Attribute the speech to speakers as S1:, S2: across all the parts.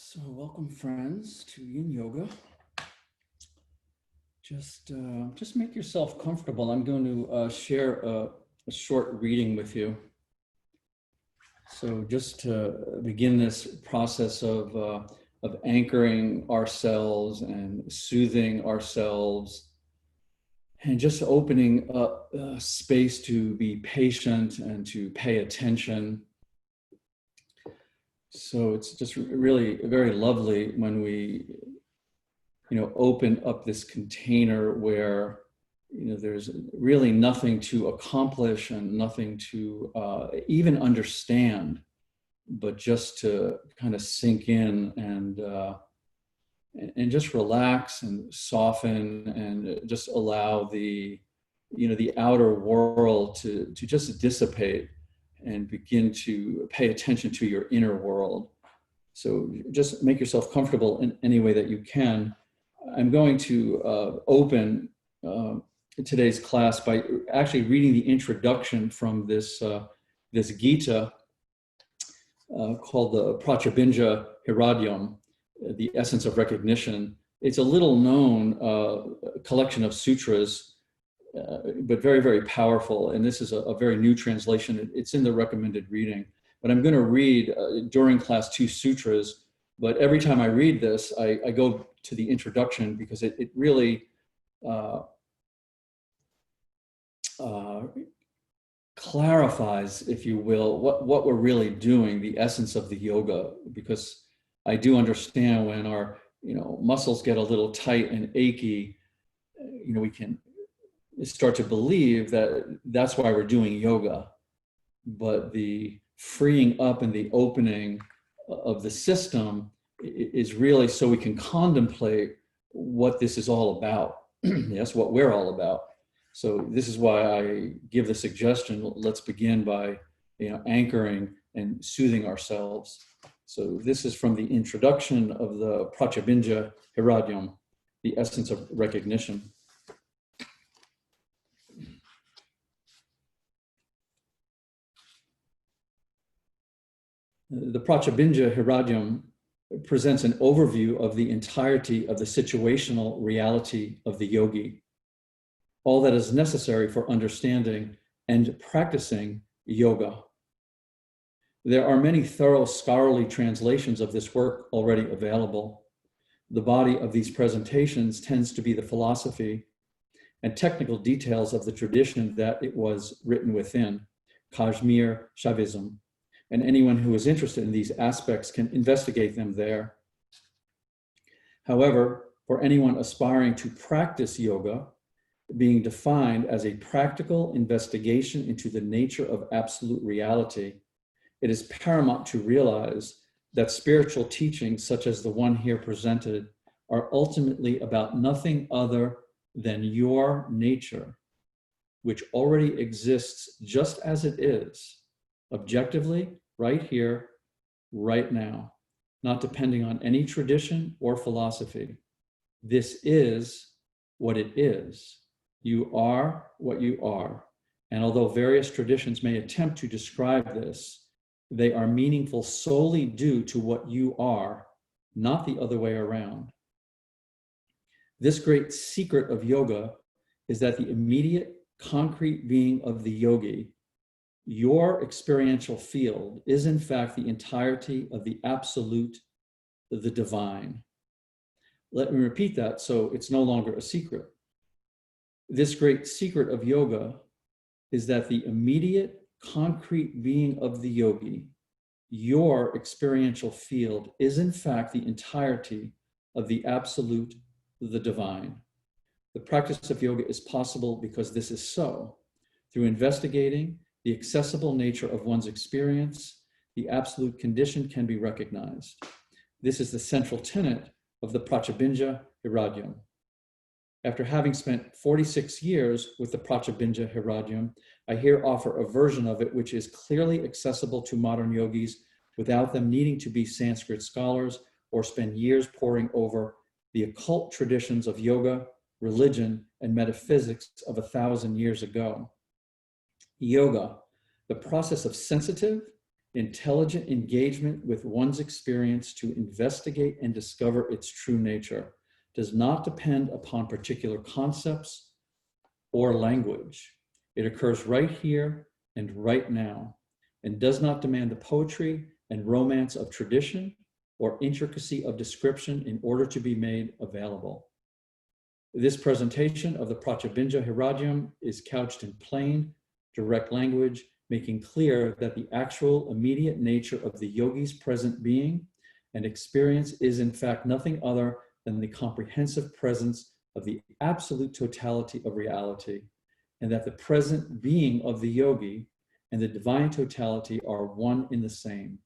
S1: So welcome friends to Yin Yoga. Just make yourself comfortable. I'm going to share a short reading with you. So just to begin this process of anchoring ourselves and soothing ourselves and just opening up space to be patient and to pay attention. So it's just really very lovely when we, open up this container where, there's really nothing to accomplish and nothing to even understand, but just to kind of sink in and just relax and soften and just allow the outer world to just dissipate and begin to pay attention to your inner world. So just make yourself comfortable in any way that you can. I'm going to open today's class by actually reading the introduction from this Gita called the Prachabinja Hiradyam, the essence of recognition. It's a little known collection of sutras, but very, very powerful. And this is a very new translation. It's in the recommended reading. But I'm going to read during class 2 sutras. But every time I read this, I go to the introduction because it really clarifies, if you will, what we're really doing, the essence of the yoga. Because I do understand when our muscles get a little tight and achy, we can start to believe that that's why we're doing yoga. But the freeing up and the opening of the system is really so we can contemplate what this is all about. Yes, what we're all about. So this is why I give the suggestion, let's begin by anchoring and soothing ourselves. So this is from the introduction of the Prachabinja Hiradyam, the essence of recognition. The Prachabinja Hiradyam presents an overview of the entirety of the situational reality of the yogi, all that is necessary for understanding and practicing yoga. There are many thorough scholarly translations of this work already available. The body of these presentations tends to be the philosophy and technical details of the tradition that it was written within, Kashmir Shaivism. And anyone who is interested in these aspects can investigate them there. However, for anyone aspiring to practice yoga, being defined as a practical investigation into the nature of absolute reality, it is paramount to realize that spiritual teachings such as the one here presented are ultimately about nothing other than your nature, which already exists just as it is, objectively, right here, right now, not depending on any tradition or philosophy. This is what it is. You are what you are. And although various traditions may attempt to describe this, they are meaningful solely due to what you are, not the other way around. This great secret of yoga is that the immediate, concrete being of the yogi, your experiential field, is in fact the entirety of the absolute, the divine. Let me repeat that so it's no longer a secret. This great secret of yoga is that the immediate, concrete being of the yogi, your experiential field, is in fact the entirety of the absolute, the divine. The practice of yoga is possible because this is so. Through investigating the accessible nature of one's experience, the absolute condition can be recognized. This is the central tenet of the Prachabinja Hiradyam. After having spent 46 years with the Prachabinja Hiradyam, I here offer a version of it which is clearly accessible to modern yogis without them needing to be Sanskrit scholars or spend years poring over the occult traditions of yoga, religion, and metaphysics of 1,000 years ago. Yoga, the process of sensitive Intelligent engagement with one's experience to investigate and discover its true nature does not depend upon particular concepts or language. It occurs right here and right now, and does not demand the poetry and romance of tradition or intricacy of description in order to be made available. This presentation of the Prachabinja Hiradyam is couched in plain, direct language, making clear that the actual immediate nature of the yogi's present being and experience is in fact nothing other than the comprehensive presence of the absolute totality of reality, and that the present being of the yogi and the divine totality are one in the same,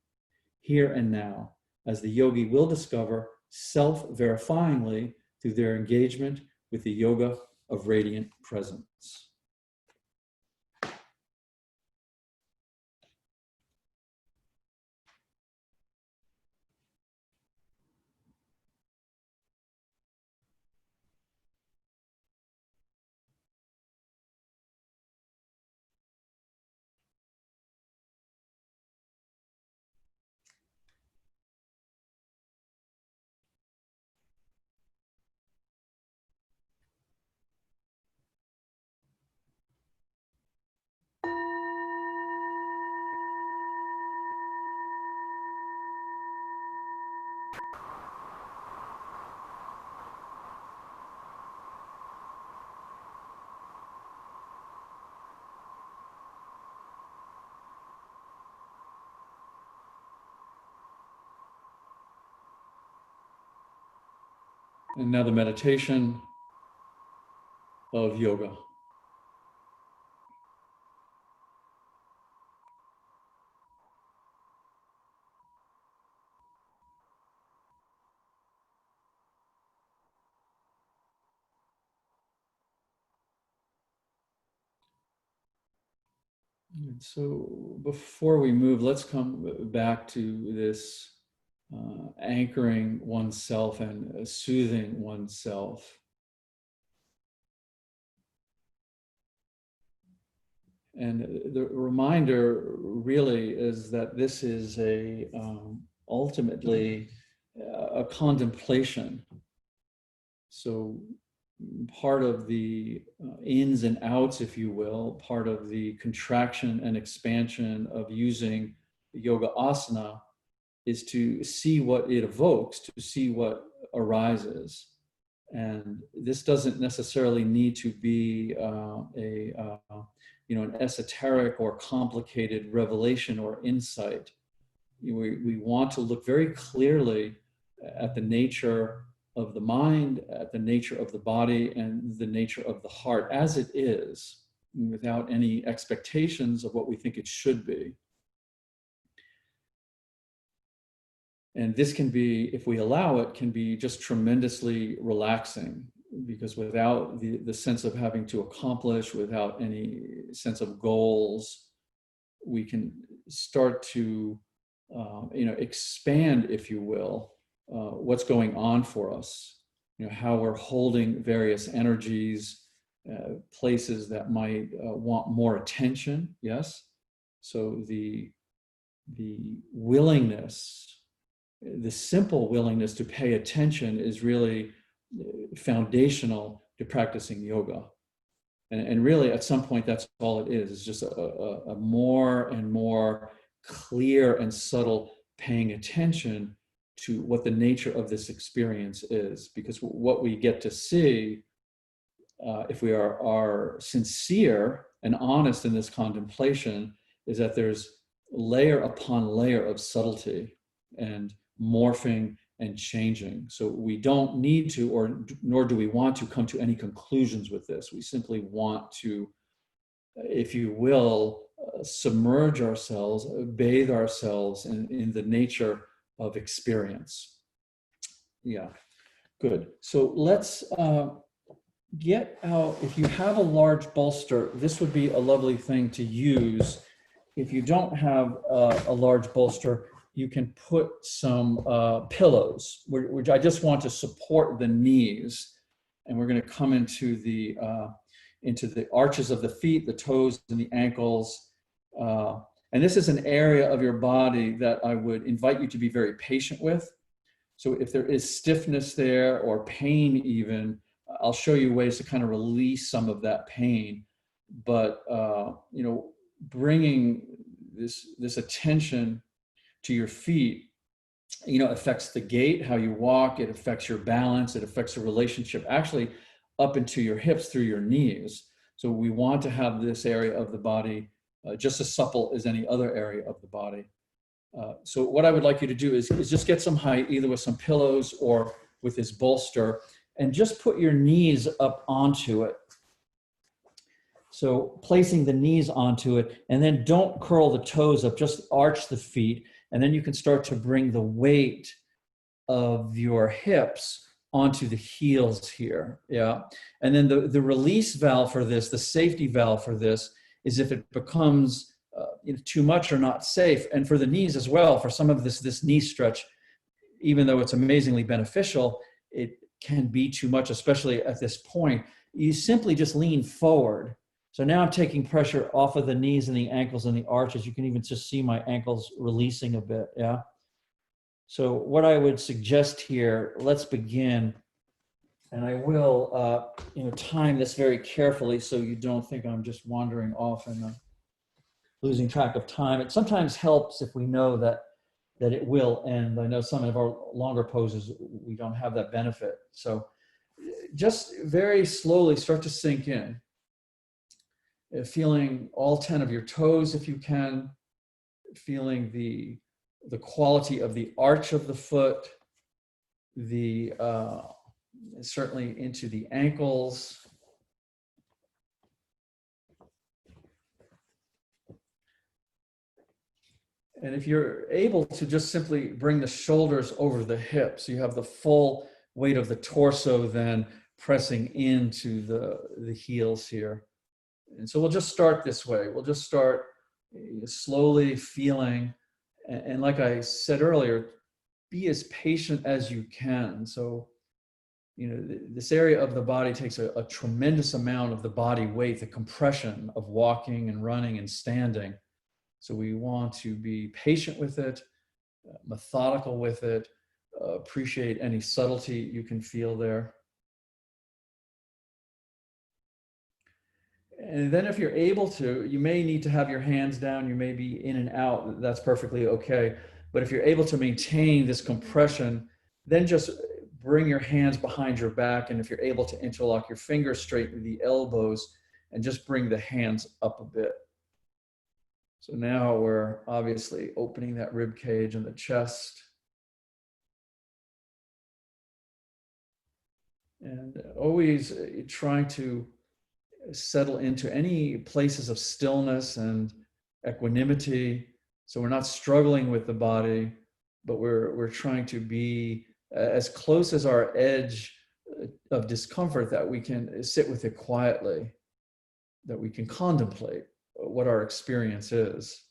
S1: here and now, as the yogi will discover self-verifyingly through their engagement with the yoga of radiant presence. And now the meditation of yoga. And so before we move, let's come back to this anchoring oneself and soothing oneself. And the reminder really is that this is ultimately a contemplation. So part of the ins and outs, if you will, part of the contraction and expansion of using yoga asana is to see what it evokes, to see what arises. And this doesn't necessarily need to be an esoteric or complicated revelation or insight. We want to look very clearly at the nature of the mind, at the nature of the body, and the nature of the heart as it is, without any expectations of what we think it should be. And this can be, if we allow it, can be just tremendously relaxing, because without the sense of having to accomplish, without any sense of goals, we can start to expand, if you will, what's going on for us, how we're holding various energies, places that might want more attention, yes? So the willingness, the simple willingness to pay attention is really foundational to practicing yoga. And really, at some point, that's all it is. It's just a more and more clear and subtle paying attention to what the nature of this experience is. Because what we get to see, if we are sincere and honest in this contemplation, is that there's layer upon layer of subtlety and morphing and changing. So we don't need to, nor do we want to come to any conclusions with this. We simply want to, if you will, submerge ourselves, bathe ourselves in the nature of experience. Yeah, good. So let's get out, if you have a large bolster, this would be a lovely thing to use. If you don't have a large bolster, you can put some pillows, which I just want to support the knees. And we're going to come into the arches of the feet, the toes, and the ankles. And this is an area of your body that I would invite you to be very patient with. So if there is stiffness there or pain even, I'll show you ways to kind of release some of that pain. But, bringing this attention to your feet, affects the gait, how you walk, it affects your balance, it affects the relationship actually up into your hips through your knees. So we want to have this area of the body just as supple as any other area of the body. So what I would like you to do is just get some height, either with some pillows or with this bolster, and just put your knees up onto it. So placing the knees onto it, and then don't curl the toes up, just arch the feet, and then you can start to bring the weight of your hips onto the heels here, yeah? And then the release valve for this, the safety valve for this, is if it becomes too much or not safe. And for the knees as well, for some of this knee stretch, even though it's amazingly beneficial, it can be too much, especially at this point. You simply just lean forward. So now I'm taking pressure off of the knees and the ankles and the arches. You can even just see my ankles releasing a bit, yeah? So what I would suggest here, let's begin. And I will time this very carefully so you don't think I'm just wandering off and losing track of time. It sometimes helps if we know that it will end. I know some of our longer poses, we don't have that benefit. So just very slowly start to sink in. Feeling all 10 of your toes if you can, feeling the quality of the arch of the foot, certainly into the ankles. And if you're able to just simply bring the shoulders over the hips, you have the full weight of the torso then pressing into the heels here. And so we'll just start this way. We'll just start slowly feeling, and like I said earlier, be as patient as you can. So, this area of the body takes a tremendous amount of the body weight, the compression of walking and running and standing. So we want to be patient with it, methodical with it, appreciate any subtlety you can feel there. And then if you're able to, you may need to have your hands down, you may be in and out, that's perfectly okay. But if you're able to maintain this compression, then just bring your hands behind your back, and if you're able to interlock your fingers, straighten the elbows, and just bring the hands up a bit. So now we're obviously opening that rib cage and the chest. And always trying to settle into any places of stillness and equanimity. So we're not struggling with the body, but we're trying to be as close as our edge of discomfort that we can sit with it quietly, that we can contemplate what our experience is.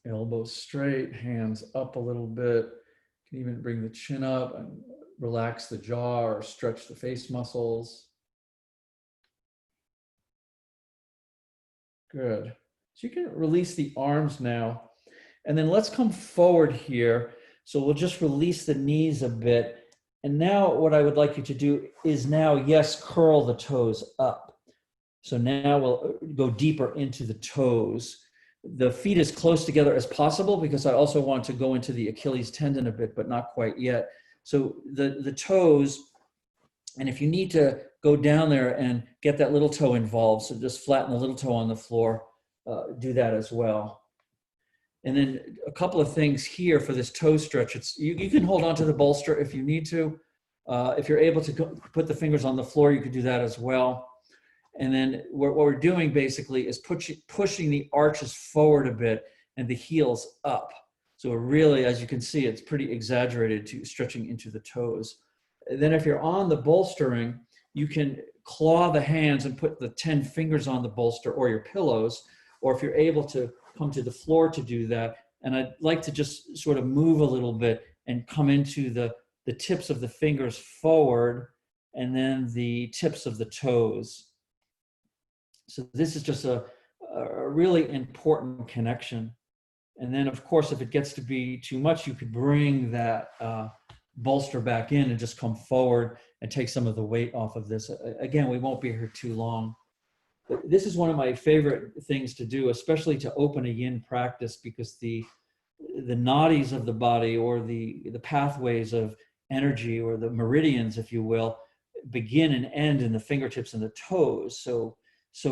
S1: Elbows straight, hands up a little bit. You can even bring the chin up and relax the jaw or stretch the face muscles. Good. So you can release the arms now. And then let's come forward here. So we'll just release the knees a bit. And now what I would like you to do is now, yes, curl the toes up. So now we'll go deeper into the toes. The feet as close together as possible, because I also want to go into the Achilles tendon a bit, but not quite yet. So the toes, and if you need to go down there and get that little toe involved, so just flatten the little toe on the floor, do that as well. And then a couple of things here for this toe stretch. You can hold on to the bolster if you need to. If you're able to put the fingers on the floor, you could do that as well. And then what we're doing basically is pushing the arches forward a bit and the heels up. So really, as you can see, it's pretty exaggerated to stretching into the toes. And then if you're on the bolstering, you can claw the hands and put the 10 fingers on the bolster or your pillows, or if you're able to come to the floor to do that. And I'd like to just sort of move a little bit and come into the tips of the fingers forward and then the tips of the toes.
S2: So this is just a really important connection. And then, of course, if it gets to be too much, you could bring that bolster back in and just come forward and take some of the weight off of this. Again, we won't be here too long. But this is one of my favorite things to do, especially to open a yin practice, because the nadis of the body, or the pathways of energy, or the meridians, if you will, begin and end in the fingertips and the toes. So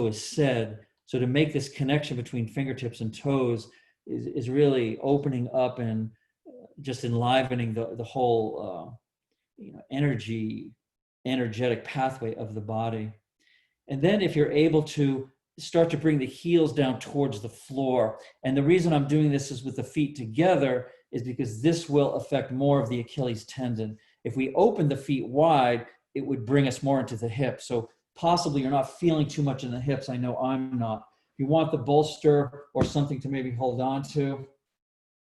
S2: is said. So to make this connection between fingertips and toes is really opening up and just enlivening the whole energetic pathway of the body. And then if you're able to start to bring the heels down towards the floor, and the reason I'm doing this is with the feet together is because this will affect more of the Achilles tendon. If we open the feet wide, it would bring us more into the hips. So possibly you're not feeling too much in the hips. I know I'm not. If you want the bolster or something to maybe hold on to,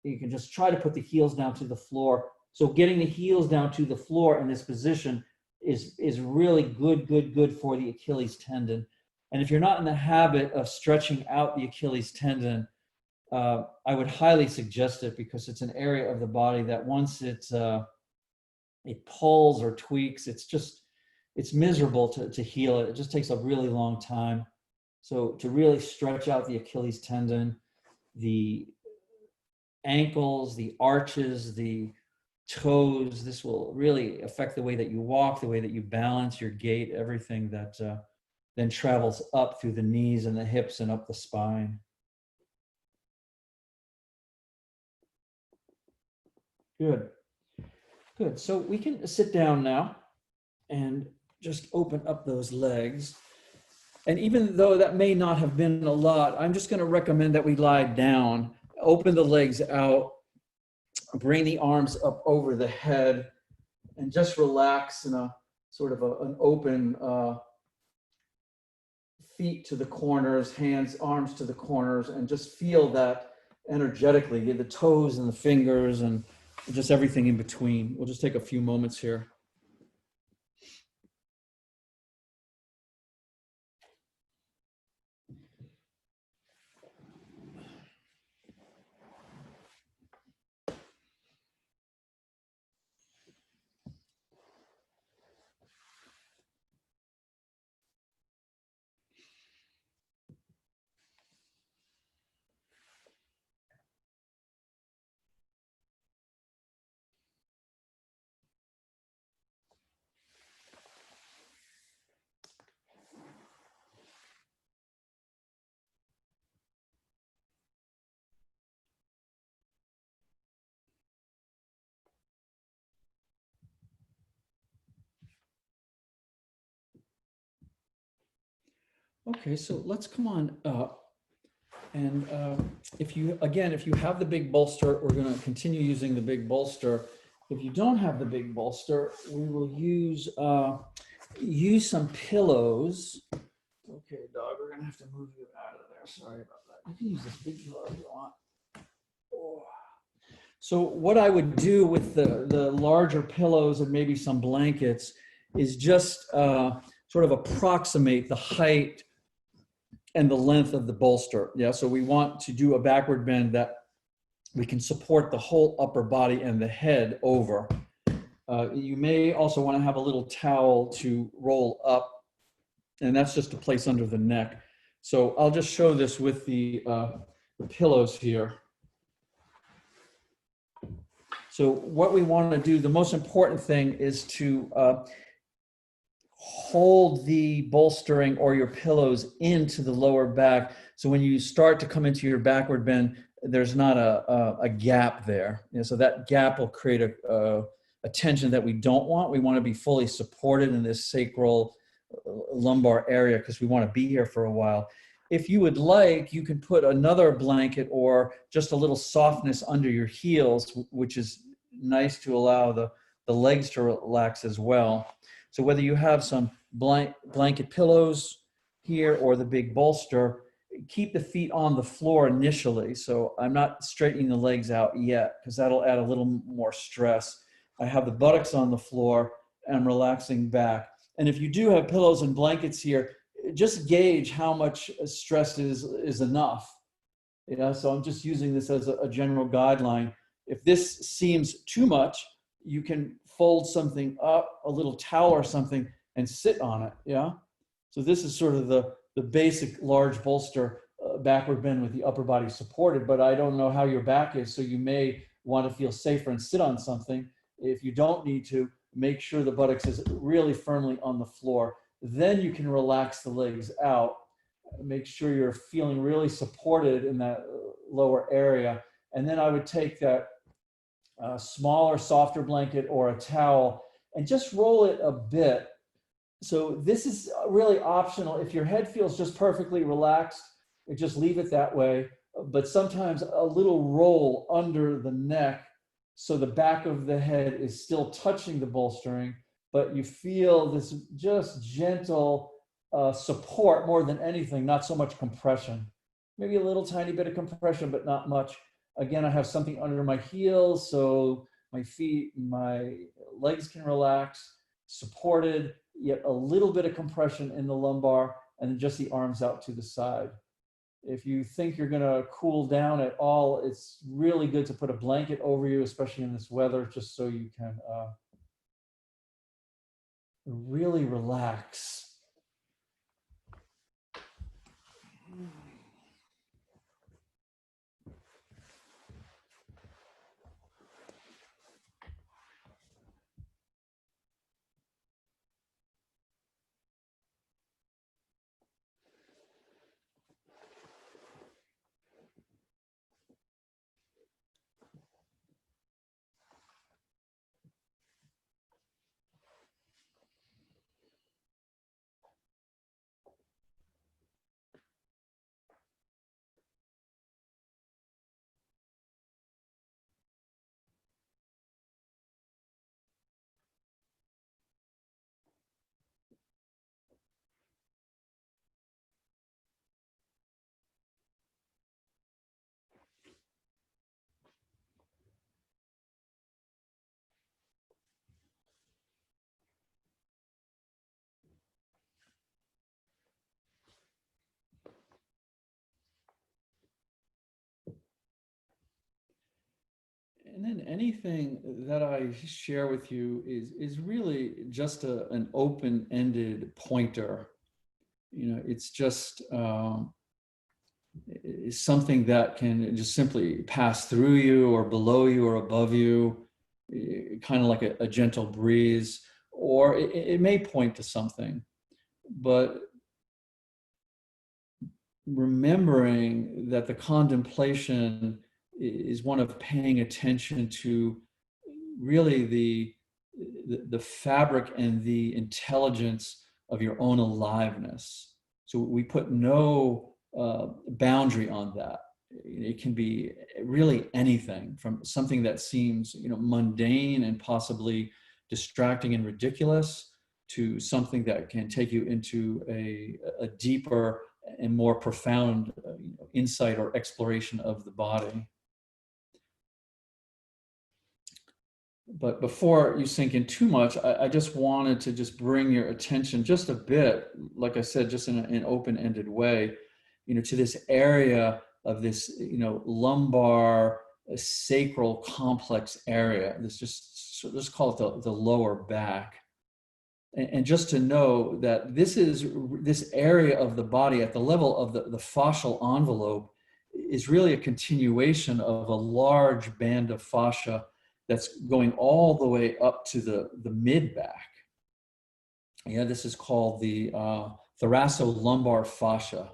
S2: you can just try to put the heels down to the floor. So getting the heels down to the floor in this position is really good for the Achilles tendon. And if you're not in the habit of stretching out the Achilles tendon, I would highly suggest it, because it's an area of the body that once it pulls or tweaks, it's miserable to heal it. It just takes a really long time. So to really stretch out the Achilles tendon, the ankles, the arches, the toes, this will really affect the way that you walk, the way that you balance, your gait, everything that then travels up through the knees and the hips and up the spine. Good. Good. So we can sit down now and just open up those legs. And even though that may not have been a lot, I'm just going to recommend that we lie down, open the legs out, bring the arms up over the head, and just relax in a sort of an open feet to the corners, hands, arms to the corners, and just feel that energetically, the toes and the fingers and just everything in between. We'll just take a few moments here. Okay, so let's come on up. And if you have the big bolster, we're going to continue using the big bolster. If you don't have the big bolster, we will use some pillows. Okay, dog, we're going to have to move you out of there. Sorry about that. You can use this big pillow if you want. Oh. So what I would do with the larger pillows and maybe some blankets is just sort of approximate the height and the length of the bolster. Yeah, so we want to do a backward bend that we can support the whole upper body and the head over. You may also want to have a little towel to roll up, and that's just to place under the neck. So I'll just show this with the pillows here. So what we want to do, the most important thing is to hold the bolstering or your pillows into the lower back. So when you start to come into your backward bend, there's not a gap there. So that gap will create a tension that we don't want. We want to be fully supported in this sacral lumbar area because we want to be here for a while. If you would like, you can put another blanket or just a little softness under your heels, which is nice to allow the legs to relax as well. So whether you have some blanket pillows here or the big bolster, keep the feet on the floor initially. So I'm not straightening the legs out yet because that'll add a little more stress. I have the buttocks on the floor and I'm relaxing back. And if you do have pillows and blankets here, just gauge how much stress is enough. So I'm just using this as a general guideline. If this seems too much, you can fold something up, a little towel or something, and sit on it. So this is sort of the basic large bolster, backward bend with the upper body supported, but I don't know how your back is, so you may want to feel safer and sit on something. If you don't need to, make sure the buttocks is really firmly on the floor. Then you can relax the legs out. Make sure you're feeling really supported in that lower area. And then I would take that smaller, softer blanket or a towel and just roll it a bit. So this is really optional. If your head feels just perfectly relaxed, just leave it that way. But sometimes a little roll under the neck so the back of the head is still touching the bolstering, but you feel this just gentle support more than anything, not so much compression. Maybe a little tiny bit of compression, but not much. Again, I have something under my heels, so my feet, my legs can relax, supported, yet a little bit of compression in the lumbar, and then just the arms out to the side. If you think you're gonna cool down at all, it's really good to put a blanket over you, especially in this weather, just so you can really relax. And then anything that I share with you is really just an open-ended pointer. It's just is something that can just simply pass through you or below you or above you, kind of like a gentle breeze, or it may point to something. But remembering that the contemplation is one of paying attention to really the fabric and the intelligence of your own aliveness. So we put no boundary on that. It can be really anything from something that seems, mundane and possibly distracting and ridiculous to something that can take you into a deeper and more profound insight or exploration of the body. But before you sink in too much, I just wanted to just bring your attention just a bit, like I said, just in an open-ended way, to this area of this, lumbar sacral complex area. Let's call it the lower back. And just to know that this area of the body at the level of the fascial envelope is really a continuation of a large band of fascia that's going all the way up to the mid back. This is called the thoracolumbar fascia.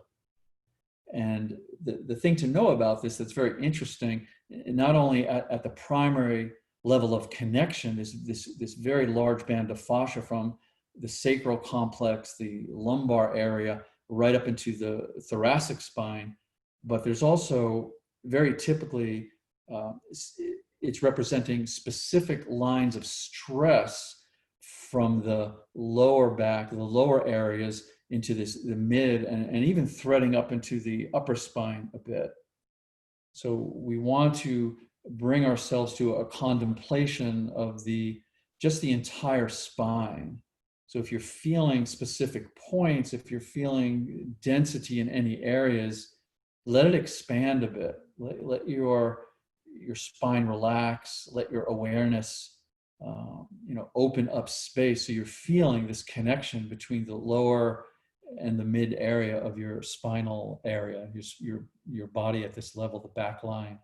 S2: And the thing to know about this that's very interesting, not only at the primary level of connection is this very large band of fascia from the sacral complex, the lumbar area, right up into the thoracic spine, but there's also very typically it's representing specific lines of stress from the lower back, the lower areas into the mid and even threading up into the upper spine a bit. So we want to bring ourselves to a contemplation of just the entire spine. So if you're feeling specific points, if you're feeling density in any areas, let it expand a bit. Let your spine relax. Let your awareness, open up space. So you're feeling this connection between the lower and the mid area of your spinal area, your body at this level, the back line.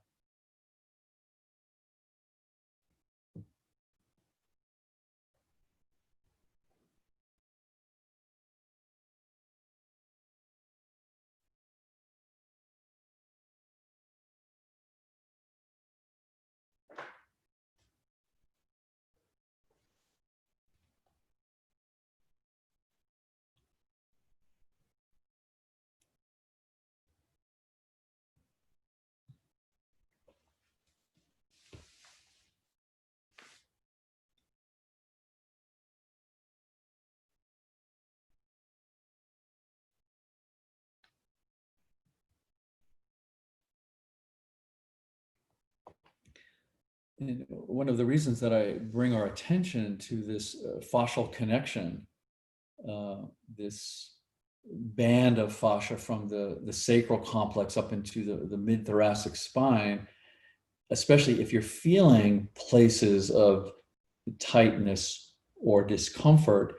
S2: And one of the reasons that I bring our attention to this fascial connection, this band of fascia from the sacral complex up into the mid-thoracic spine, especially if you're feeling places of tightness or discomfort,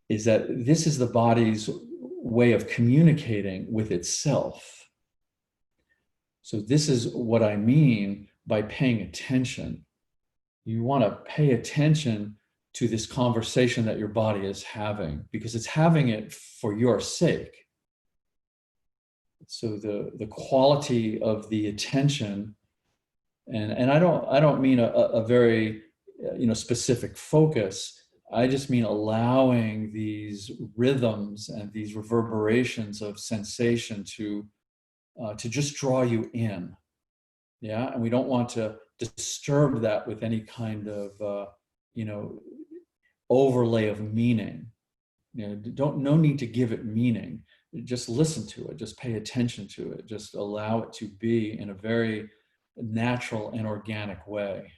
S2: is that this is the body's way of communicating with itself. So this is what I mean by paying attention. You want to pay attention to this conversation that your body is having, because it's having it for your sake. So the quality of the attention, and I don't mean a very specific focus. I just mean allowing these rhythms and these reverberations of sensation to just draw you in. Yeah, and we don't want to disturb that with any kind of overlay of meaning. No need to give it meaning. Just listen to it. Just pay attention to it. Just allow it to be in a very natural and organic way.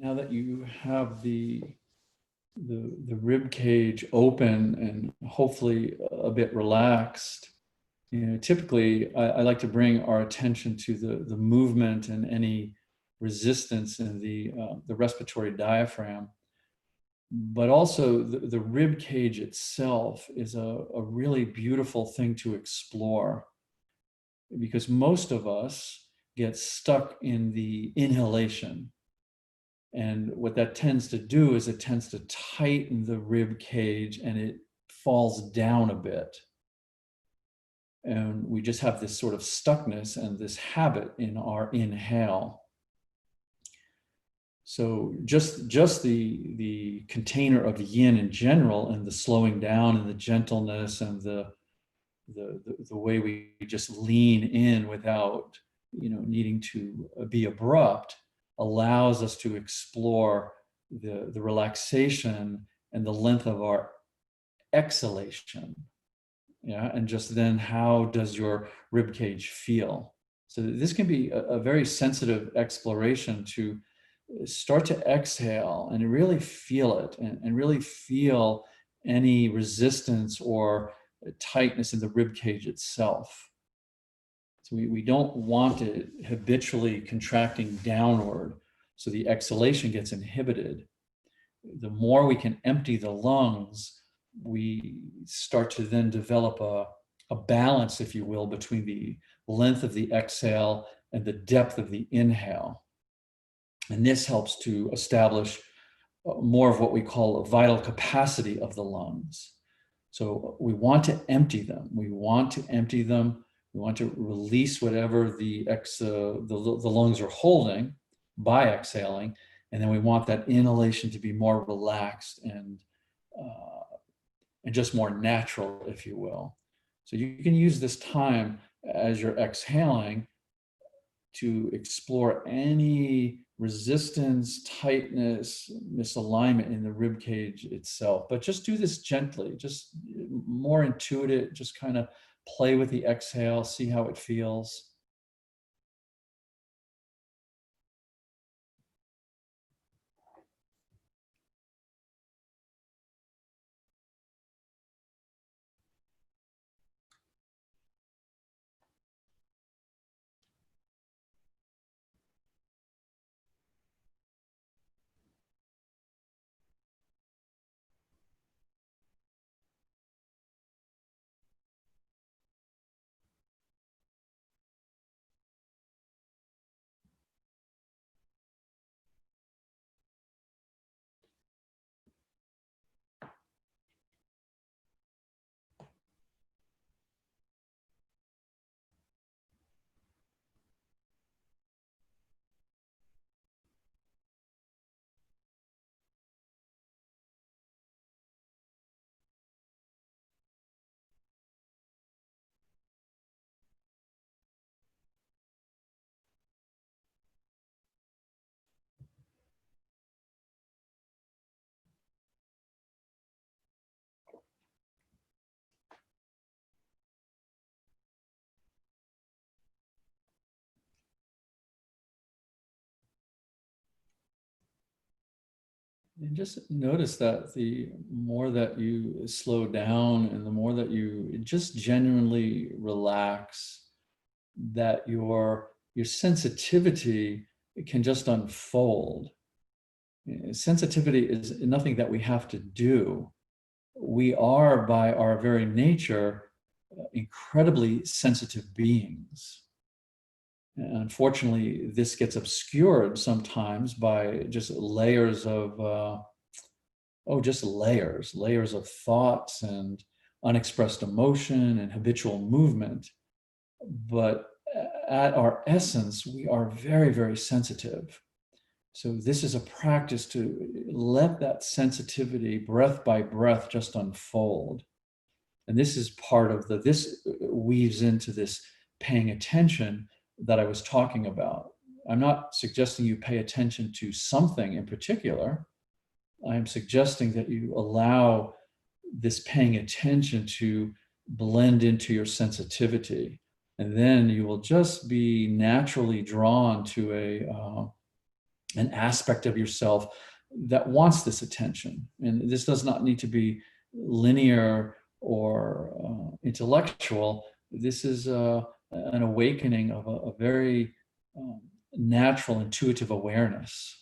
S2: now that you have the rib cage open and hopefully a bit relaxed, typically I like to bring our attention to the movement and any resistance in the respiratory diaphragm. But also the rib cage itself is a really beautiful thing to explore, because most of us get stuck in the inhalation. And what that tends to do is it tends to tighten the rib cage and it falls down a bit. And we just have this sort of stuckness and this habit in our inhale. So just the container of yin in general, and the slowing down and the gentleness and the way we just lean in without needing to be abrupt, allows us to explore the relaxation and the length of our exhalation. And just then, how does your rib cage feel? So this can be a very sensitive exploration to start to exhale and really feel it, and really feel any resistance or tightness in the rib cage itself. So we don't want it habitually contracting downward, so the exhalation gets inhibited. The more we can empty the lungs, we start to then develop a balance, if you will, between the length of the exhale and the depth of the inhale. And this helps to establish more of what we call a vital capacity of the lungs. So we want to empty them. We want to empty them. We want to release whatever the lungs are holding by exhaling. And then we want that inhalation to be more relaxed and just more natural, if you will. So you can use this time as you're exhaling to explore any resistance, tightness, misalignment in the rib cage itself. But just do this gently, just more intuitive, just kind of play with the exhale, see how it feels. And just notice that the more that you slow down and the more that you just genuinely relax, that your sensitivity can just unfold. Sensitivity is nothing that we have to do. We are, by our very nature, incredibly sensitive beings. And unfortunately, this gets obscured sometimes by just layers of, layers of thoughts and unexpressed emotion and habitual movement. But at our essence, we are very, very sensitive. So this is a practice to let that sensitivity, breath by breath, just unfold. And this is part of this weaves into this paying attention that I was talking about. I'm not suggesting you pay attention to something in particular. I'm suggesting that you allow this paying attention to blend into your sensitivity. And then you will just be naturally drawn to an aspect of yourself that wants this attention. And this does not need to be linear or intellectual. This is an awakening of a very natural, intuitive awareness.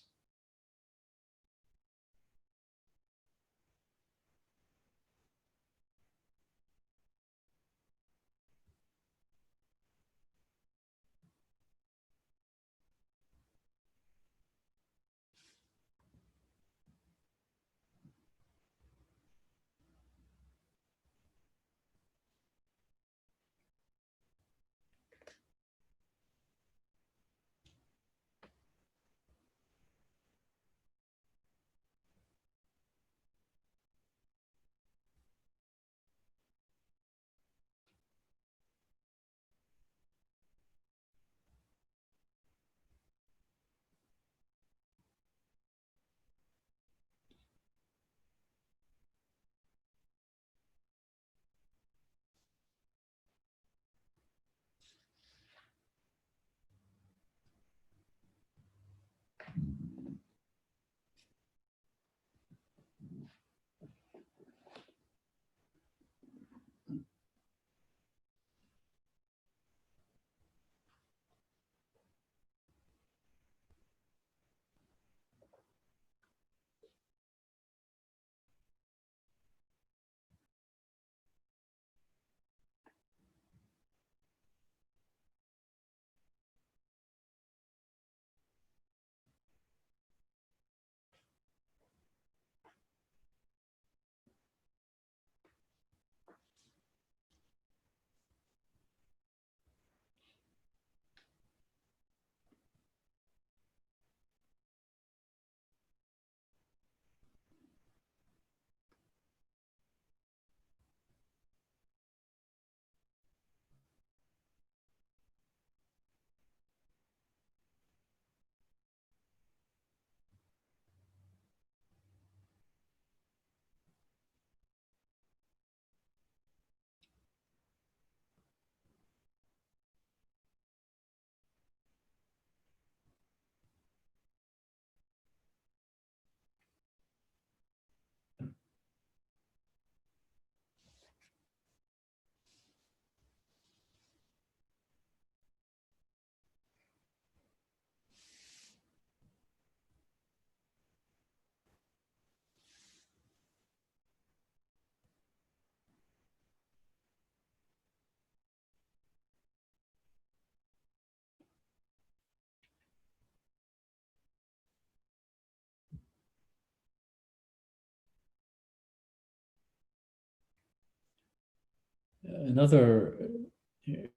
S2: Another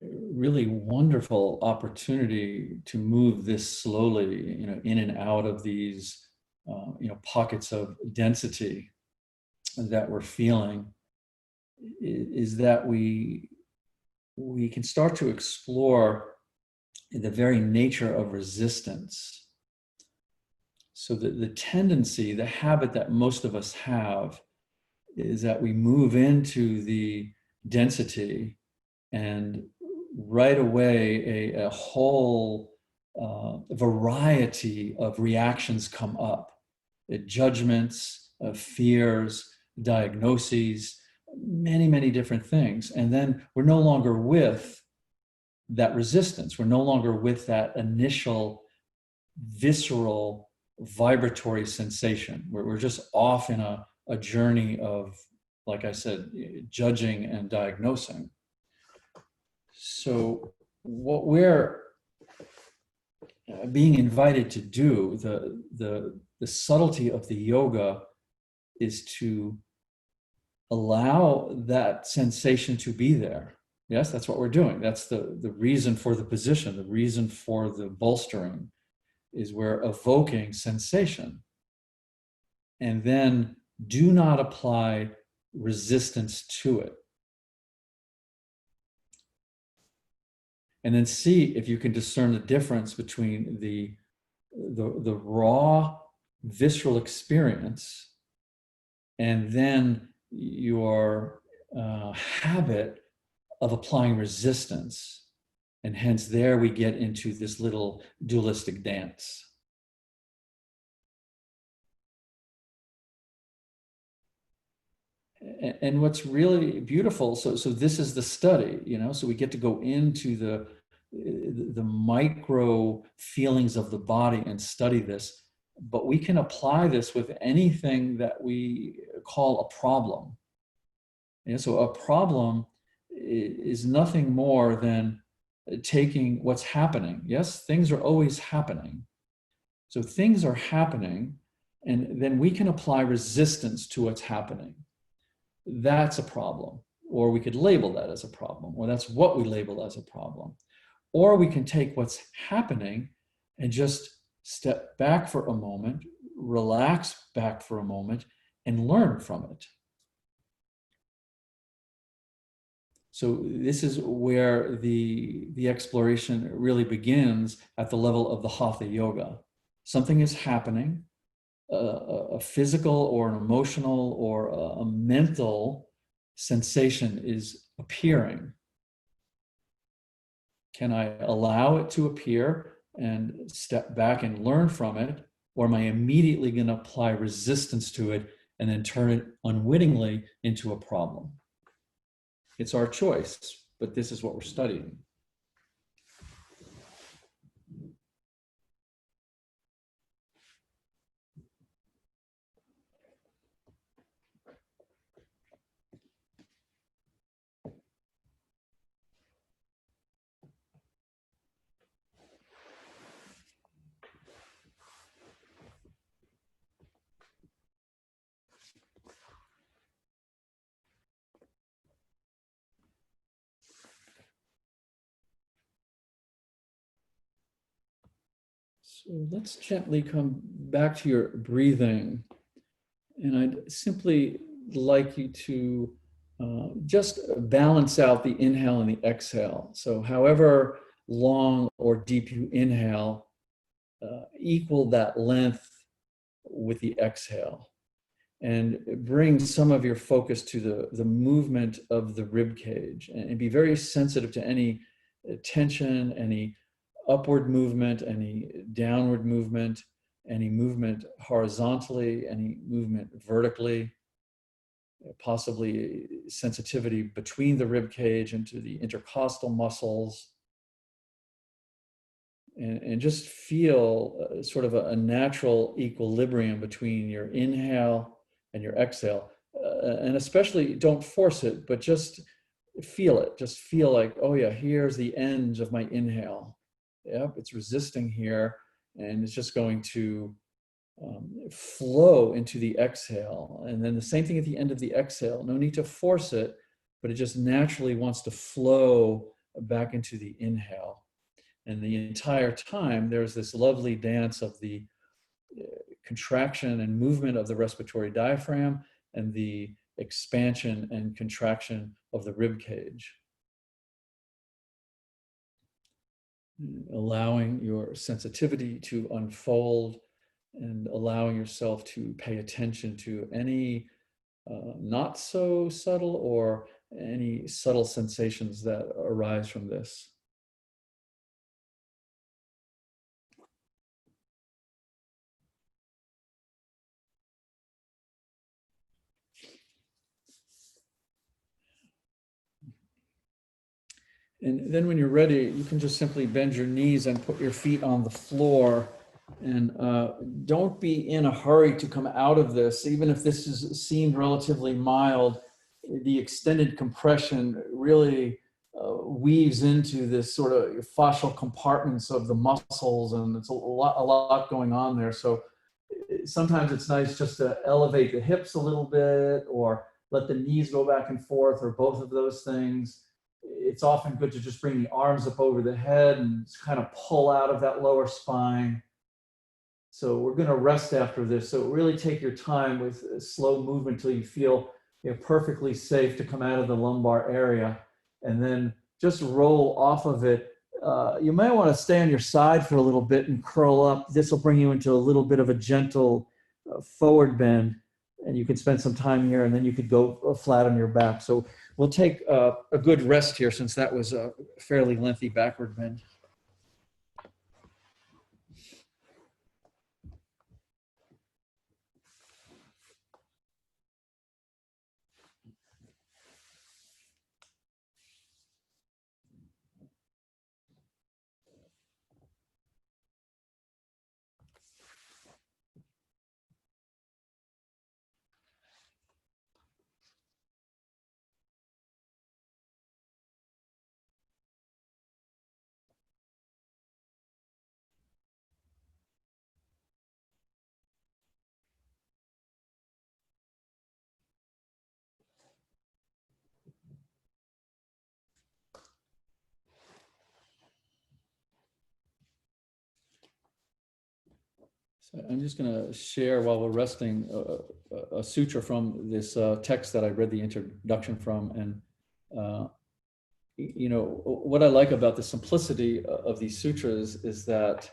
S2: really wonderful opportunity to move this slowly, in and out of these, pockets of density that we're feeling, is that we can start to explore the very nature of resistance. So the tendency, the habit that most of us have is that we move into the density and right away a whole variety of reactions come up. Judgments, fears, diagnoses, many, many different things. And then we're no longer with that resistance. We're no longer with that initial visceral vibratory sensation. We're just off in a journey of, like I said, judging and diagnosing. So what we're being invited to do, the subtlety of the yoga, is to allow that sensation to be there. Yes, that's what we're doing. That's the reason for the position, the reason for the bolstering, is we're evoking sensation. And then do not apply resistance to it. And then see if you can discern the difference between the raw visceral experience and then your habit of applying resistance. And hence there we get into this little dualistic dance. And what's really beautiful, so this is the study, so we get to go into the micro feelings of the body and study this, but we can apply this with anything that we call a problem. So a problem is nothing more than taking what's happening. Yes, things are always happening. So things are happening, and then we can apply resistance to what's happening. That's a problem. Or we could label that as a problem, or that's what we label as a problem. Or we can take what's happening and just step back for a moment, relax back for a moment, and learn from it. So this is where the exploration really begins at the level of the Hatha Yoga. Something is happening, a physical or an emotional or a mental sensation is appearing. Can I allow it to appear and step back and learn from it? Or am I immediately going to apply resistance to it and then turn it unwittingly into a problem? It's our choice, but this is what we're studying. So let's gently come back to your breathing. And I'd simply like you to just balance out the inhale and the exhale. So however long or deep you inhale, equal that length with the exhale. And bring some of your focus to the movement of the rib cage, and be very sensitive to any tension, any upward movement, any downward movement, any movement horizontally, any movement vertically, possibly sensitivity between the rib cage and to the intercostal muscles. And just feel sort of a natural equilibrium between your inhale and your exhale. And especially don't force it, but just feel it. Just feel like, oh yeah, here's the end of my inhale. Yep, it's resisting here, and it's just going to flow into the exhale. And then the same thing at the end of the exhale. No need to force it, but it just naturally wants to flow back into the inhale. And the entire time, there's this lovely dance of the contraction and movement of the respiratory diaphragm and the expansion and contraction of the rib cage. Allowing your sensitivity to unfold and allowing yourself to pay attention to any not so subtle or any subtle sensations that arise from this. And then when you're ready, you can just simply bend your knees and put your feet on the floor. And don't be in a hurry to come out of this. Even if this seemed relatively mild, the extended compression really weaves into this sort of fascial compartments of the muscles, and it's a lot going on there. So sometimes it's nice just to elevate the hips a little bit, or let the knees go back and forth, or both of those things. It's often good to just bring the arms up over the head and kind of pull out of that lower spine. So we're going to rest after this. So really take your time with slow movement till you feel perfectly safe to come out of the lumbar area, and then just roll off of it. You might want to stay on your side for a little bit and curl up. This will bring you into a little bit of a gentle forward bend, and you can spend some time here, and then you could go flat on your back. So we'll take a good rest here, since that was a fairly lengthy backward bend. So I'm just going to share while we're resting a sutra from this text that I read the introduction from. And, you know, what I like about the simplicity of these sutras is that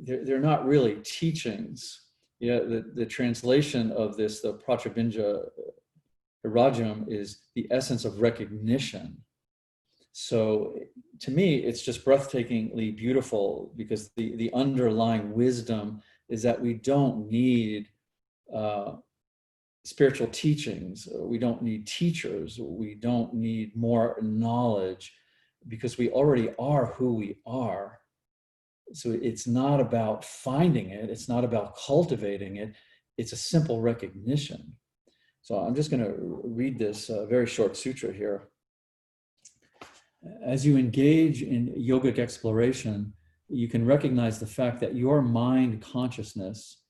S2: they're not really teachings. Yeah, the translation of this, the Pratyabinja Rajam, is the essence of recognition. So to me, it's just breathtakingly beautiful because the underlying wisdom is that we don't need spiritual teachings. We don't need teachers. We don't need more knowledge because we already are who we are. So it's not about finding it. It's not about cultivating it. It's a simple recognition. So I'm just going to read this very short sutra here. As you engage in yogic exploration, you can recognize the fact that your mind consciousness,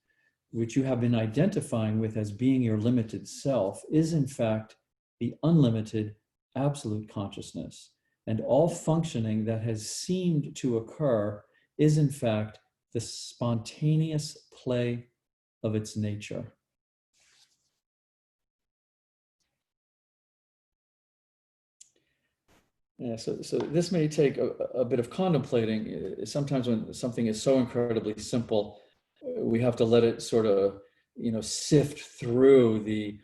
S2: which you have been identifying with as being your limited self, is in fact the unlimited absolute consciousness. And all functioning that has seemed to occur is in fact the spontaneous play of its nature. Yeah, so this may take a bit of contemplating. Sometimes when something is so incredibly simple, we have to let it sort of, you know, sift through the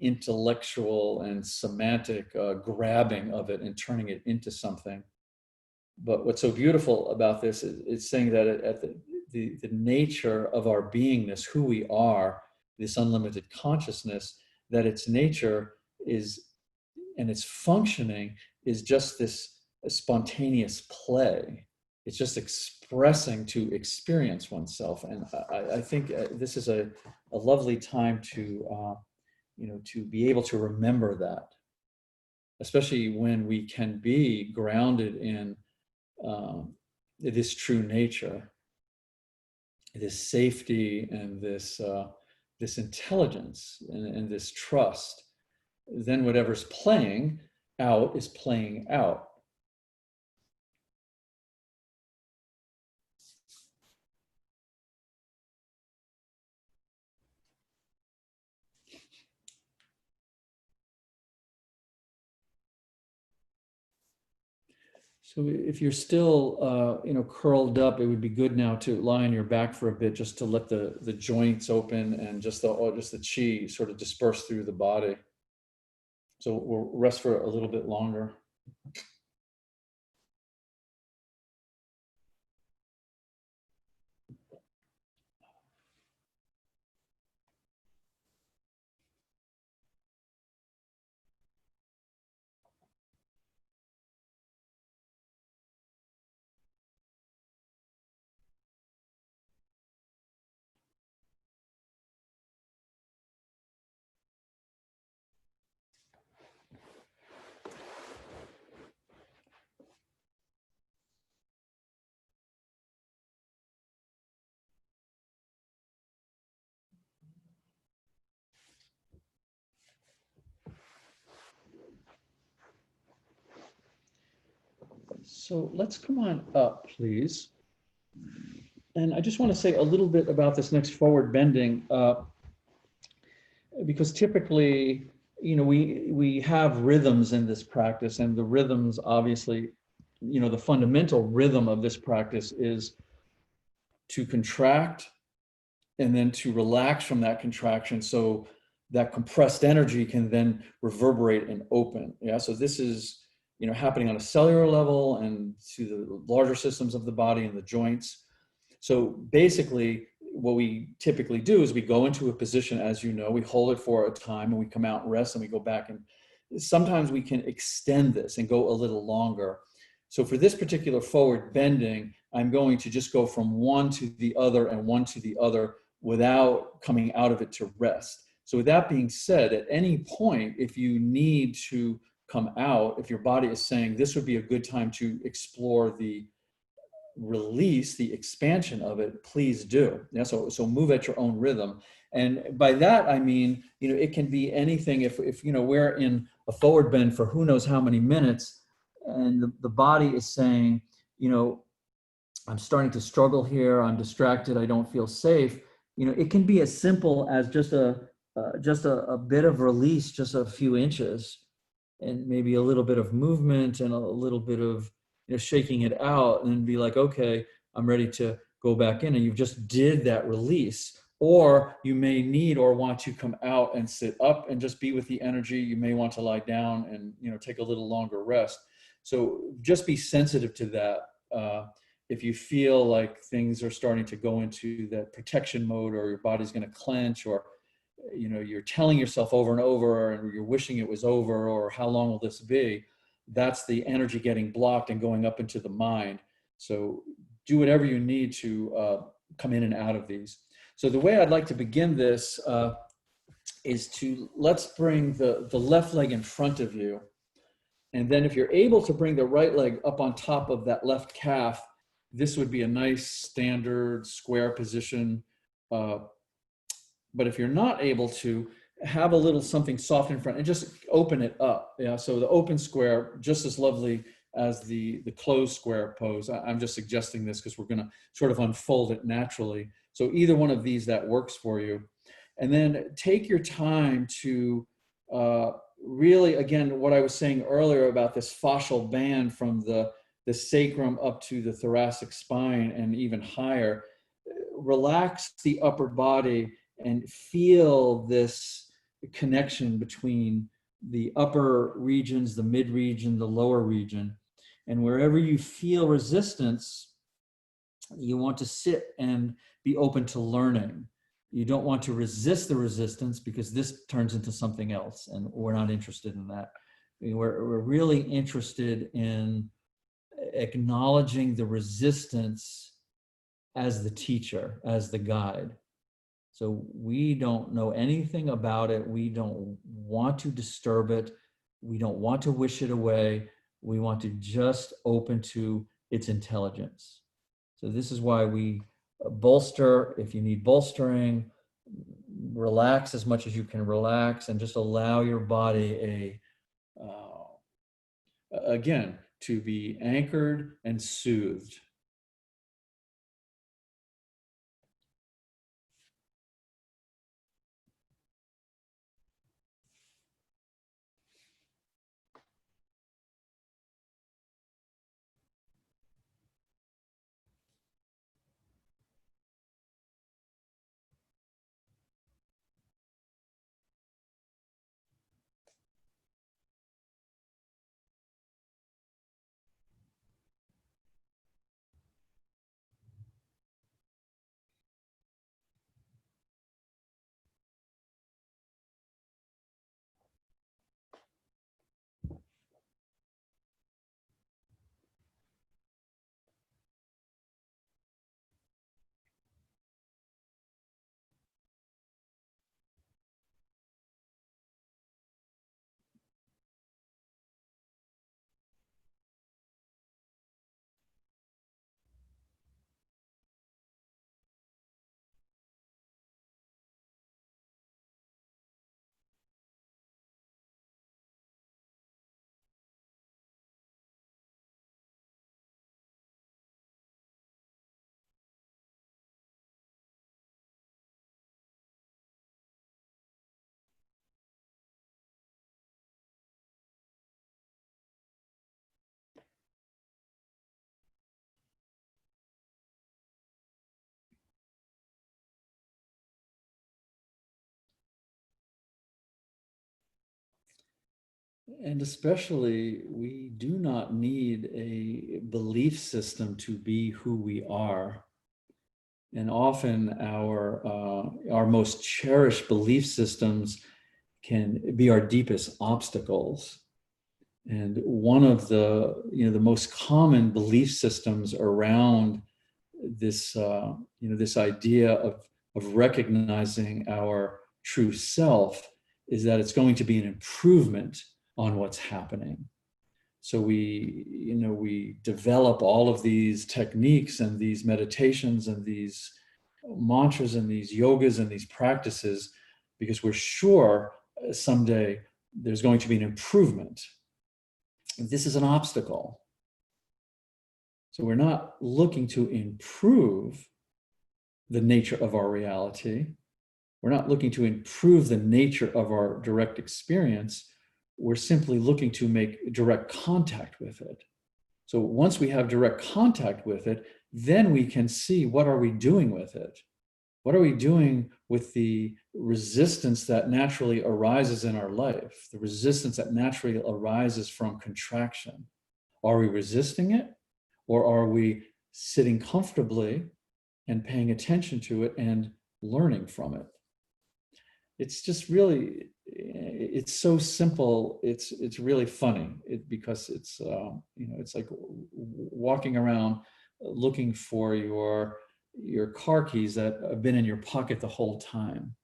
S2: intellectual and semantic grabbing of it and turning it into something. But what's so beautiful about this is it's saying that at the nature of our beingness, who we are, this unlimited consciousness, that its nature is, and its functioning is just this spontaneous play. It's just expressing to experience oneself. And I think this is a lovely time to, you know, to be able to remember that, especially when we can be grounded in this true nature, this safety and this intelligence and this trust. Then whatever's playing out is playing out. So if you're still, you know, curled up, it would be good now to lie on your back for a bit, just to let the joints open and just the chi sort of disperse through the body. So we'll rest for a little bit longer. So let's come on up, please. And I just want to say a little bit about this next forward bending, because typically, you know, we have rhythms in this practice, and the rhythms, obviously, you know, the fundamental rhythm of this practice is to contract and then to relax from that contraction, so that compressed energy can then reverberate and open. Yeah, so this is, you know, happening on a cellular level and to the larger systems of the body and the joints. So basically, what we typically do is we go into a position, as you know, we hold it for a time and we come out and rest and we go back, and sometimes we can extend this and go a little longer. So for this particular forward bending, I'm going to just go from one to the other and one to the other without coming out of it to rest. So with that being said, at any point, if you need to come out, if your body is saying this would be a good time to explore the release, the expansion of it, please do. Yeah, so move at your own rhythm. And by that, I mean, you know, it can be anything. If you know, we're in a forward bend for who knows how many minutes, and the body is saying, you know, I'm starting to struggle here, I'm distracted, I don't feel safe. It can be as simple as just a bit of release, just a few inches, and maybe a little bit of movement and a little bit of shaking it out, and then be like, okay, I'm ready to go back in. And you've just did that release. Or you may need or want to come out and sit up and just be with the energy. You may want to lie down and take a little longer rest. So just be sensitive to that. If you feel like things are starting to go into that protection mode, or your body's going to clench, or you're telling yourself over and over, and you're wishing it was over, or how long will this be, that's the energy getting blocked and going up into the mind. So do whatever you need to come in and out of these. So the way I'd like to begin this is let's bring the left leg in front of you. And then if you're able to bring the right leg up on top of that left calf, this would be a nice standard square position. But if you're not able to, have a little something soft in front and just open it up. Yeah. So the open square, just as lovely as the closed square pose. I'm just suggesting this because we're going to sort of unfold it naturally. So either one of these that works for you. And then take your time to really, again, what I was saying earlier about this fascial band from the sacrum up to the thoracic spine and even higher. Relax the upper body and feel this connection between the upper regions, the mid region, the lower region. And wherever you feel resistance, you want to sit and be open to learning. You don't want to resist the resistance, because this turns into something else, and we're not interested in that. We're really interested in acknowledging the resistance as the teacher, as the guide. So we don't know anything about it. We don't want to disturb it. We don't want to wish it away. We want to just open to its intelligence. So this is why we bolster if you need bolstering, relax as much as you can relax, and just allow your body again, to be anchored and soothed. And especially, we do not need a belief system to be who we are. And often our most cherished belief systems can be our deepest obstacles. And one of the most common belief systems around this this idea of recognizing our true self is that it's going to be an improvement on what's happening. So we develop all of these techniques and these meditations and these mantras and these yogas and these practices because we're sure someday there's going to be an improvement. This is an obstacle.
S1: So we're not looking to improve the nature of our reality. We're not looking to improve the nature of our direct experience. We're simply looking to make direct contact with it. So once we have direct contact with it, then we can see, what are we doing with it? What are we doing with the resistance that naturally arises in our life, the resistance that naturally arises from contraction? Are we resisting it, or are we sitting comfortably and paying attention to it and learning from it? It's just really, it's so simple. It's really funny because it's it's like walking around looking for your car keys that have been in your pocket the whole time.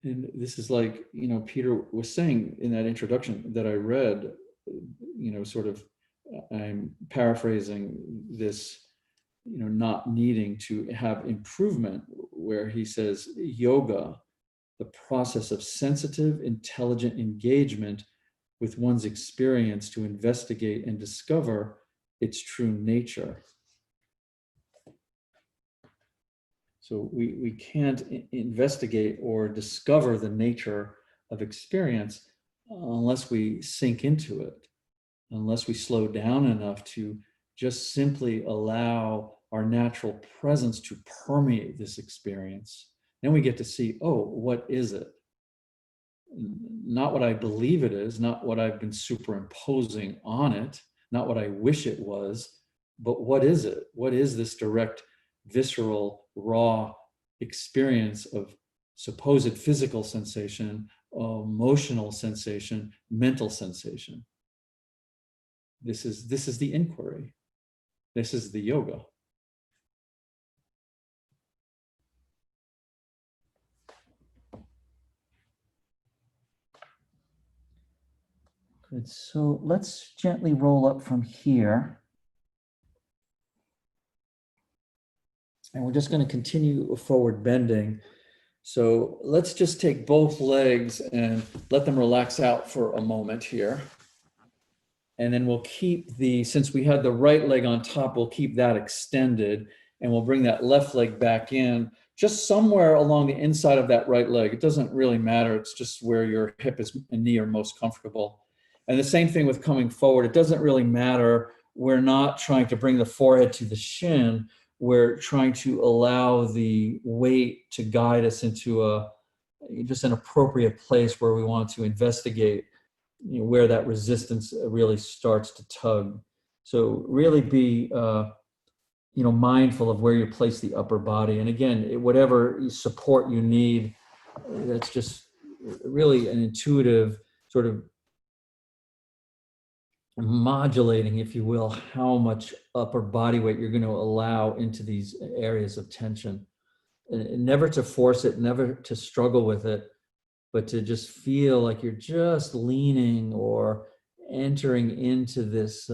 S1: And this is like, Peter was saying in that introduction that I read, sort of, I'm paraphrasing this, not needing to have improvement, where he says, yoga, the process of sensitive, intelligent engagement with one's experience to investigate and discover its true nature. So we can't investigate or discover the nature of experience unless we sink into it, unless we slow down enough to just simply allow our natural presence to permeate this experience. Then we get to see, oh, what is it? Not what I believe it is, not what I've been superimposing on it, not what I wish it was, but what is it? What is this direct, visceral, raw experience of supposed physical sensation, emotional sensation, mental sensation? This is the inquiry. This is the yoga. Good. So let's gently roll up from here. And we're just going to continue forward bending. So let's just take both legs and let them relax out for a moment here. And then we'll keep since we had the right leg on top, we'll keep that extended, and we'll bring that left leg back in, just somewhere along the inside of that right leg. It doesn't really matter. It's just where your hip and knee are most comfortable. And the same thing with coming forward. It doesn't really matter. We're not trying to bring the forehead to the shin. We're trying to allow the weight to guide us into just an appropriate place where we want to investigate where that resistance really starts to tug. So really be mindful of where you place the upper body. And again, whatever support you need, that's just really an intuitive sort of modulating, if you will, how much upper body weight you're going to allow into these areas of tension. And never to force it, never to struggle with it, but to just feel like you're just leaning or entering into this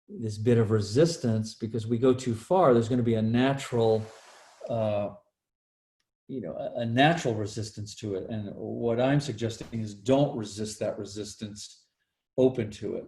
S1: this bit of resistance. Because we go too far, there's going to be a natural a natural resistance to it. And what I'm suggesting is, don't resist that resistance, open to it.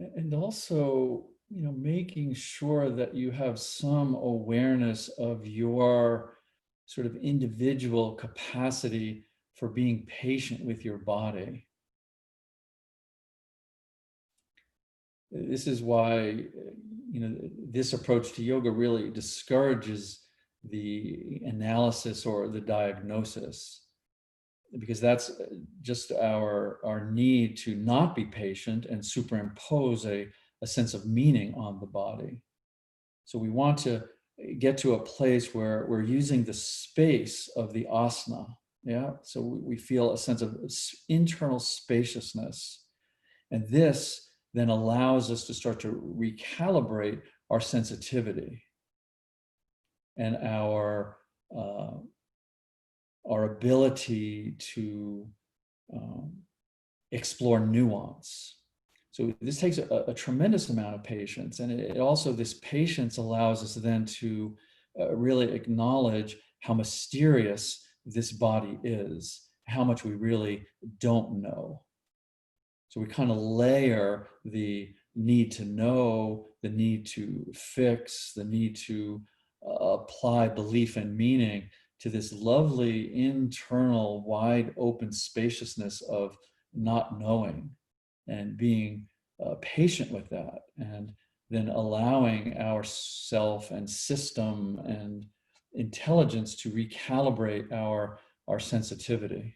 S2: And also, making sure that you have some awareness of your sort of individual capacity for being patient with your body. This is why, this approach to yoga really discourages the analysis or the diagnosis, because that's just our need to not be patient and superimpose a sense of meaning on the body. So we want to get to a place where we're using the space of the asana. Yeah. So we feel a sense of internal spaciousness. And this then allows us to start to recalibrate our sensitivity and our ability to explore nuance. So this takes a tremendous amount of patience, and it also, this patience allows us then to really acknowledge how mysterious this body is, how much we really don't know. So we kind of layer the need to know, the need to fix, the need to apply belief and meaning to this lovely internal wide open spaciousness of not knowing, and being patient with that, and then allowing our self and system and intelligence to recalibrate our sensitivity.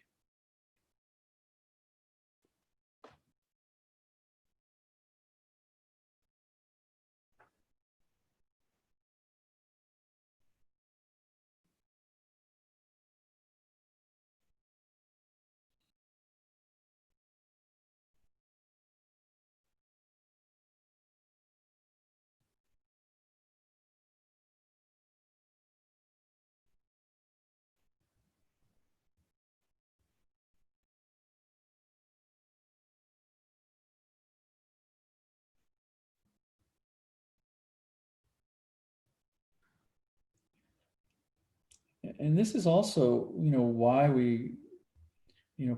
S2: And this is also, why we,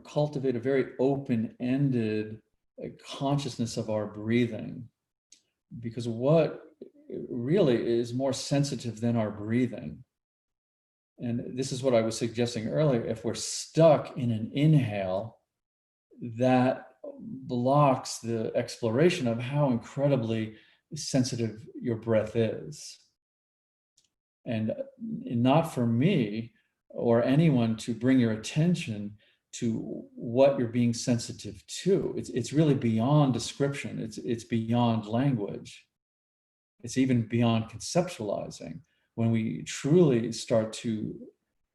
S2: cultivate a very open-ended consciousness of our breathing, because what really is more sensitive than our breathing. And this is what I was suggesting earlier. If we're stuck in an inhale, that blocks the exploration of how incredibly sensitive your breath is. And not for me or anyone to bring your attention to what you're being sensitive to. It's really beyond description. It's beyond language. It's even beyond conceptualizing. When we truly start to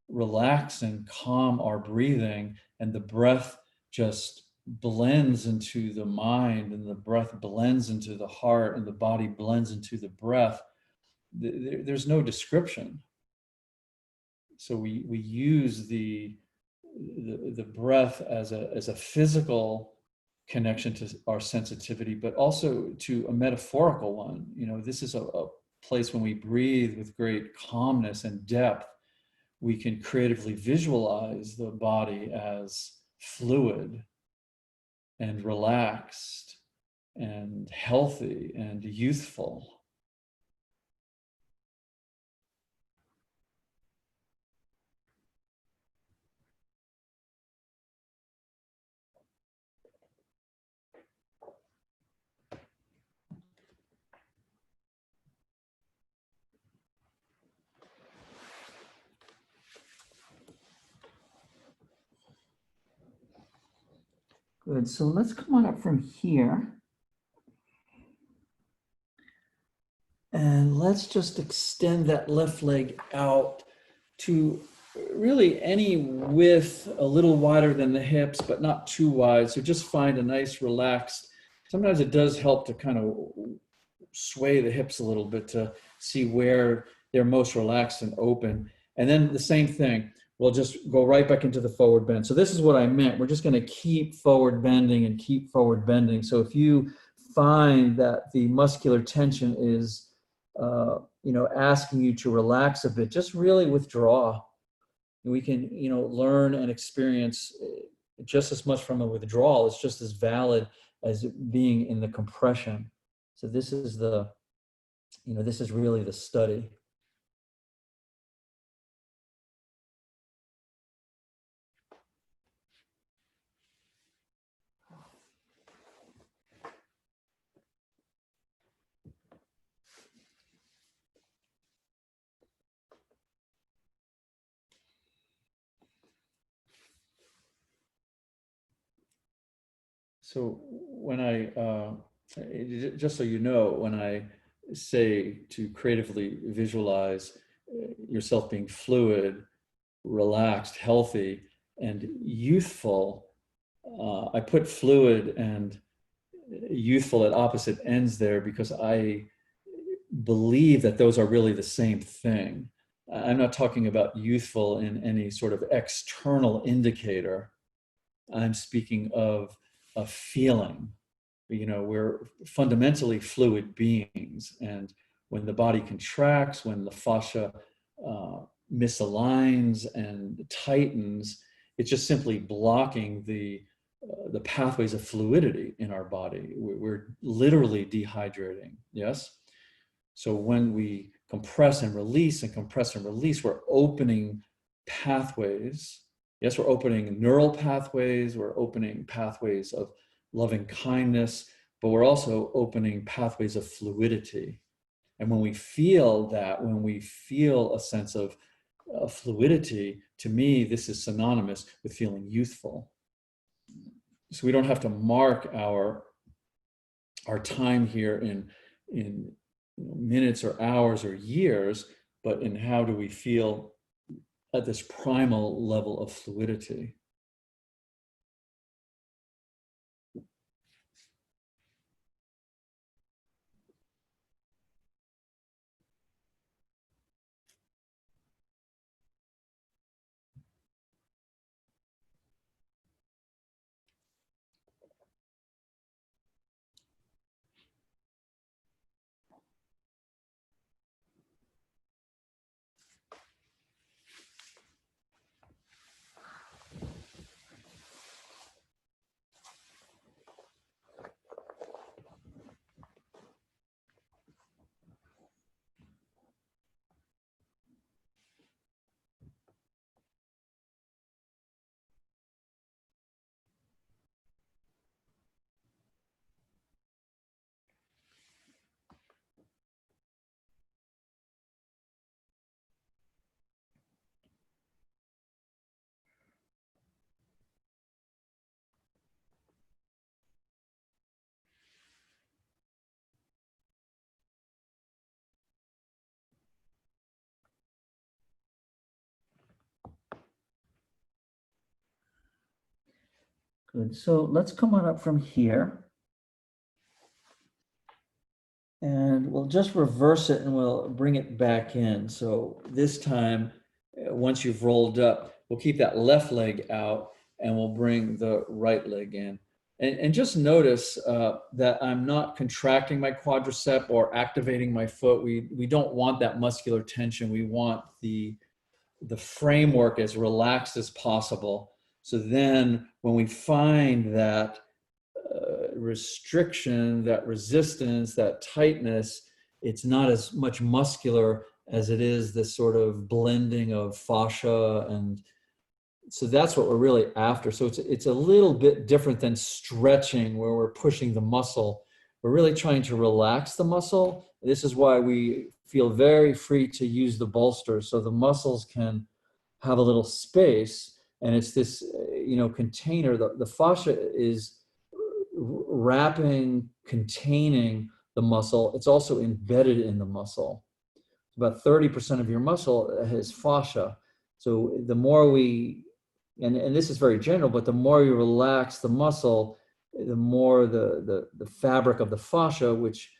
S2: relax and calm our breathing, and the breath just blends into the mind, and the breath blends into the heart, and the body blends into the breath, there's no description. So we use the breath as a physical connection to our sensitivity, but also to a metaphorical one. This is a place when we breathe with great calmness and depth, we can creatively visualize the body as fluid and relaxed and healthy and youthful. Good. So let's come on up from here. And let's just extend that left leg out to really any width, a little wider than the hips, but not too wide. So just find a nice relaxed. Sometimes it does help to kind of sway the hips a little bit to see where they're most relaxed and open. And then the same thing, we'll just go right back into the forward bend. So this is what I meant. We're just going to keep forward bending and keep forward bending. So if you find that the muscular tension is, asking you to relax a bit, just really withdraw. We can, learn and experience just as much from a withdrawal. It's just as valid as being in the compression. So this is the, this is really the study. So when just so you know, when I say to creatively visualize yourself being fluid, relaxed, healthy, and youthful, I put fluid and youthful at opposite ends there because I believe that those are really the same thing. I'm not talking about youthful in any sort of external indicator. I'm speaking of a feeling. We're fundamentally fluid beings. And when the body contracts, when the fascia misaligns and tightens, it's just simply blocking the pathways of fluidity in our body. We're literally dehydrating, yes? So when we compress and release, we're opening pathways. Yes, we're opening neural pathways, we're opening pathways of loving kindness, but we're also opening pathways of fluidity. And when we feel that, when we feel a sense of fluidity, to me, this is synonymous with feeling youthful. So we don't have to mark our time here in minutes or hours or years, but in how do we feel at this primal level of fluidity. Good. So let's come on up from here. And we'll just reverse it and we'll bring it back in. So this time, once you've rolled up, we'll keep that left leg out and we'll bring the right leg in. And just notice that I'm not contracting my quadricep or activating my foot. We don't want that muscular tension. We want the framework as relaxed as possible. So then when we find that restriction, that resistance, that tightness, it's not as much muscular as it is this sort of blending of fascia. And so that's what we're really after. So it's a little bit different than stretching where we're pushing the muscle. We're really trying to relax the muscle. This is why we feel very free to use the bolster so the muscles can have a little space. And it's this, container. The fascia is wrapping, containing the muscle. It's also embedded in the muscle. About 30% of your muscle is fascia. So the more we, and this is very general, but the more you relax the muscle, the more the fabric of the fascia, which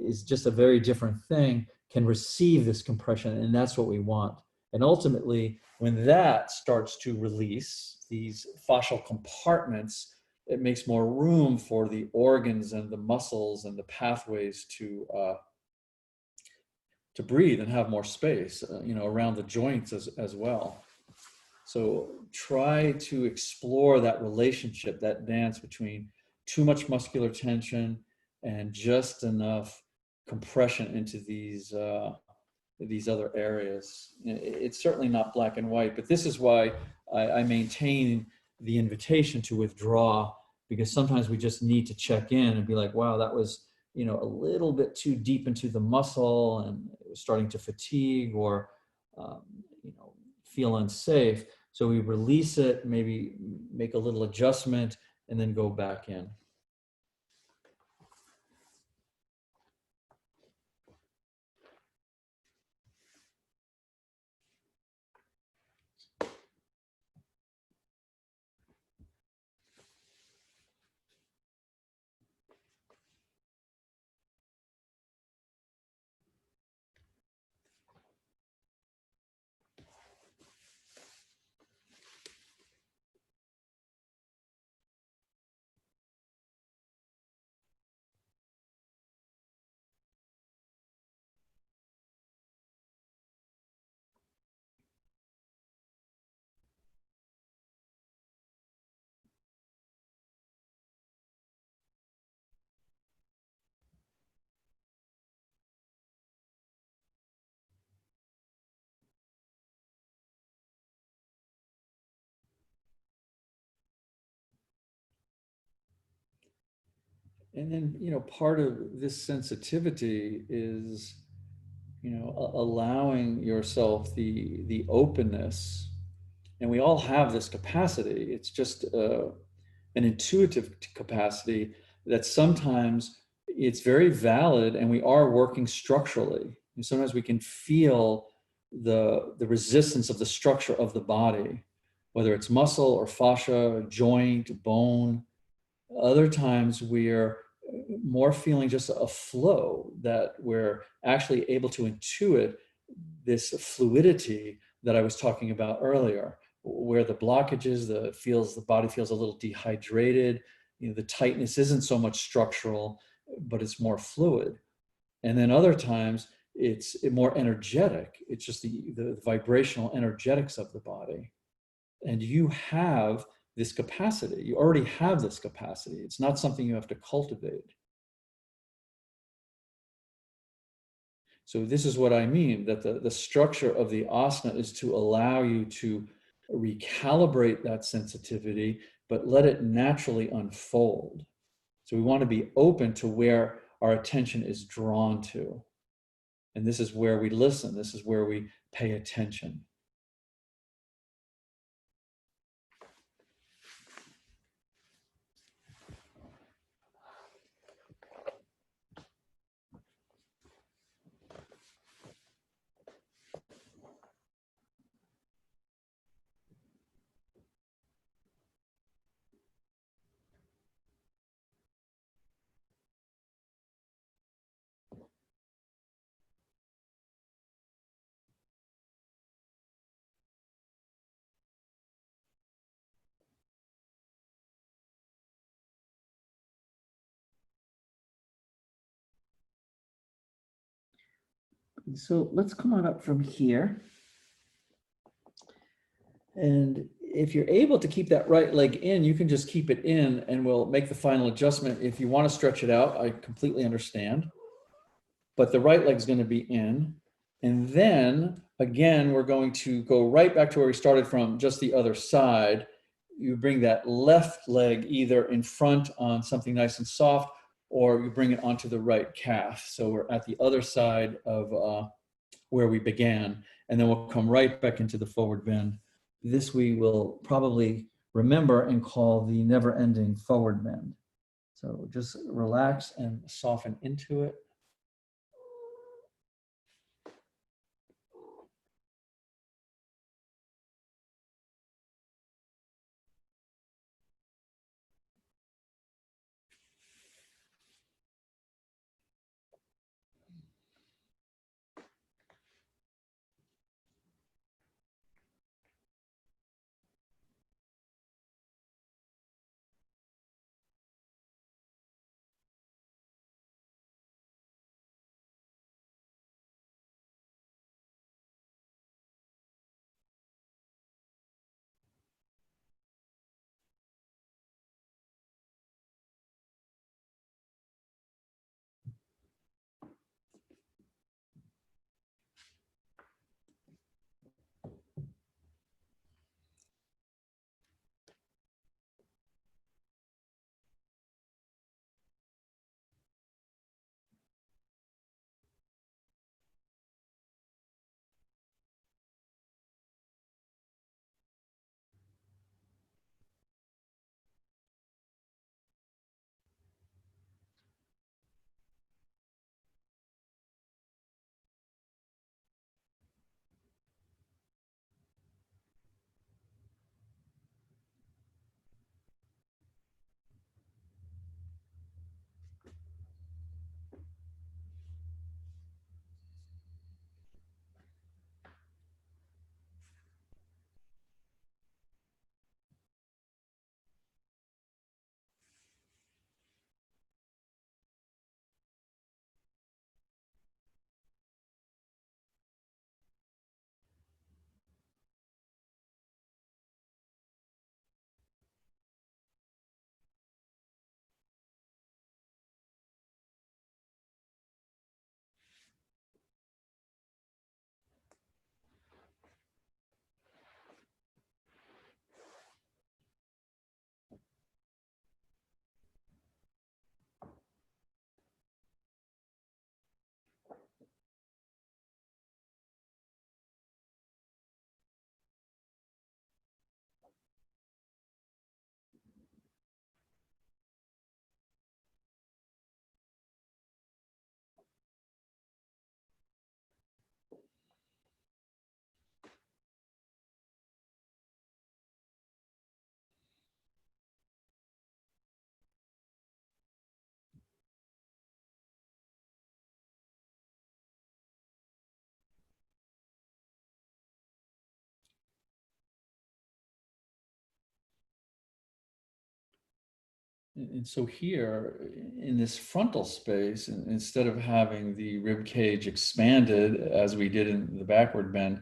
S2: is just a very different thing, can receive this compression. And that's what we want. And ultimately, when that starts to release these fascial compartments, it makes more room for the organs and the muscles and the pathways to breathe and have more space, around the joints as well. So try to explore that relationship, that dance between too much muscular tension and just enough compression into these other areas. It's certainly not black and white, but this is why I maintain the invitation to withdraw, because sometimes we just need to check in and be like, wow, that was, a little bit too deep into the muscle and it was starting to fatigue or, um, feel unsafe. So we release it, maybe make a little adjustment, and then go back in. And then, part of this sensitivity is, allowing yourself the openness. And we all have this capacity. It's just an intuitive capacity that sometimes it's very valid, and we are working structurally. And sometimes we can feel the resistance of the structure of the body, whether it's muscle or fascia, joint, bone. Other times we're more feeling just a flow, that we're actually able to intuit this fluidity that I was talking about earlier, where the blockages, the body feels a little dehydrated. The tightness isn't so much structural, but it's more fluid. And then other times it's more energetic. It's just the vibrational energetics of the body. And you have this capacity. You already have this capacity. It's not something you have to cultivate. So this is what I mean, that the structure of the asana is to allow you to recalibrate that sensitivity, but let it naturally unfold. So we want to be open to where our attention is drawn to. And this is where we listen. This is where we pay attention. So let's come on up from here. And if you're able to keep that right leg in, you can just keep it in and we'll make the final adjustment. If you want to stretch it out, I completely understand. But the right leg's going to be in. And then again, we're going to go right back to where we started from, just the other side. You bring that left leg either in front on something nice and soft, or you bring it onto the right calf. So we're at the other side of where we began, and then we'll come right back into the forward bend. This we will probably remember and call the never-ending forward bend. So just relax and soften into it. And so here in this frontal space, instead of having the rib cage expanded as we did in the backward bend,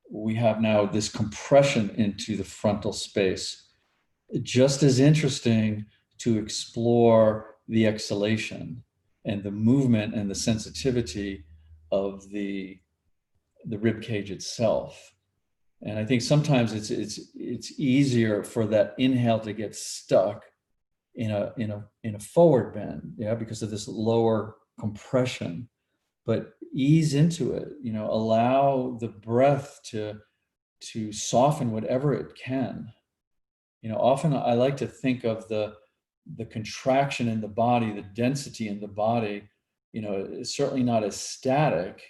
S2: we have now this compression into the frontal space. Just as interesting to explore the exhalation and the movement and the sensitivity of the rib cage itself. And I think sometimes it's easier for that inhale to get stuck in a forward bend, yeah, because of this lower compression. But ease into it, allow the breath to soften whatever it can. Often I like to think of the contraction in the body, the density in the body, is certainly not as static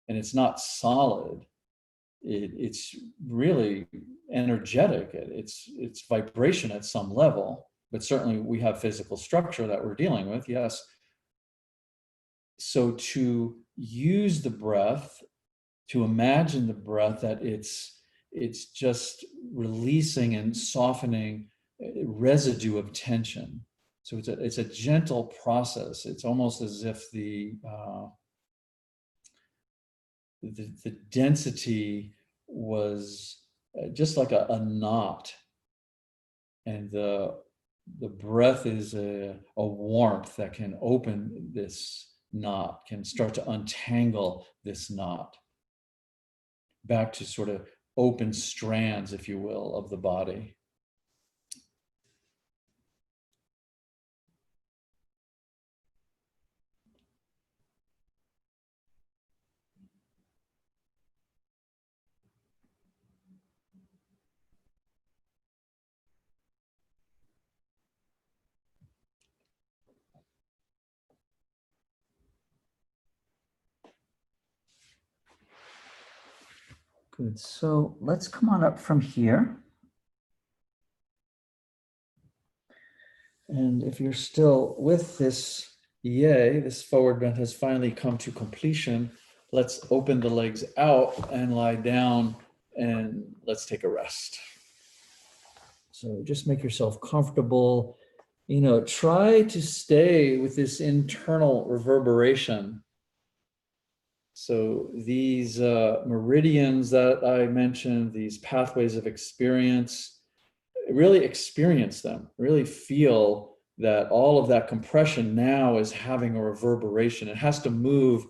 S2: and it's not solid. It's really energetic. It's vibration at some level, but certainly we have physical structure that we're dealing with, yes. So to use the breath, to imagine the breath, that it's just releasing and softening residue of tension. So it's a gentle process. It's almost as if the density was just like a knot, and the breath is a warmth that can open this knot, can start to untangle this knot back to sort of open strands, if you will, of the body. Good. So let's come on up from here. And if you're still with this yay, this forward bend has finally come to completion, let's open the legs out and lie down and let's take a rest. So just make yourself comfortable. Try to stay with this internal reverberation. So these meridians that I mentioned, these pathways of experience, really experience them, really feel that all of that compression now is having a reverberation. It has to move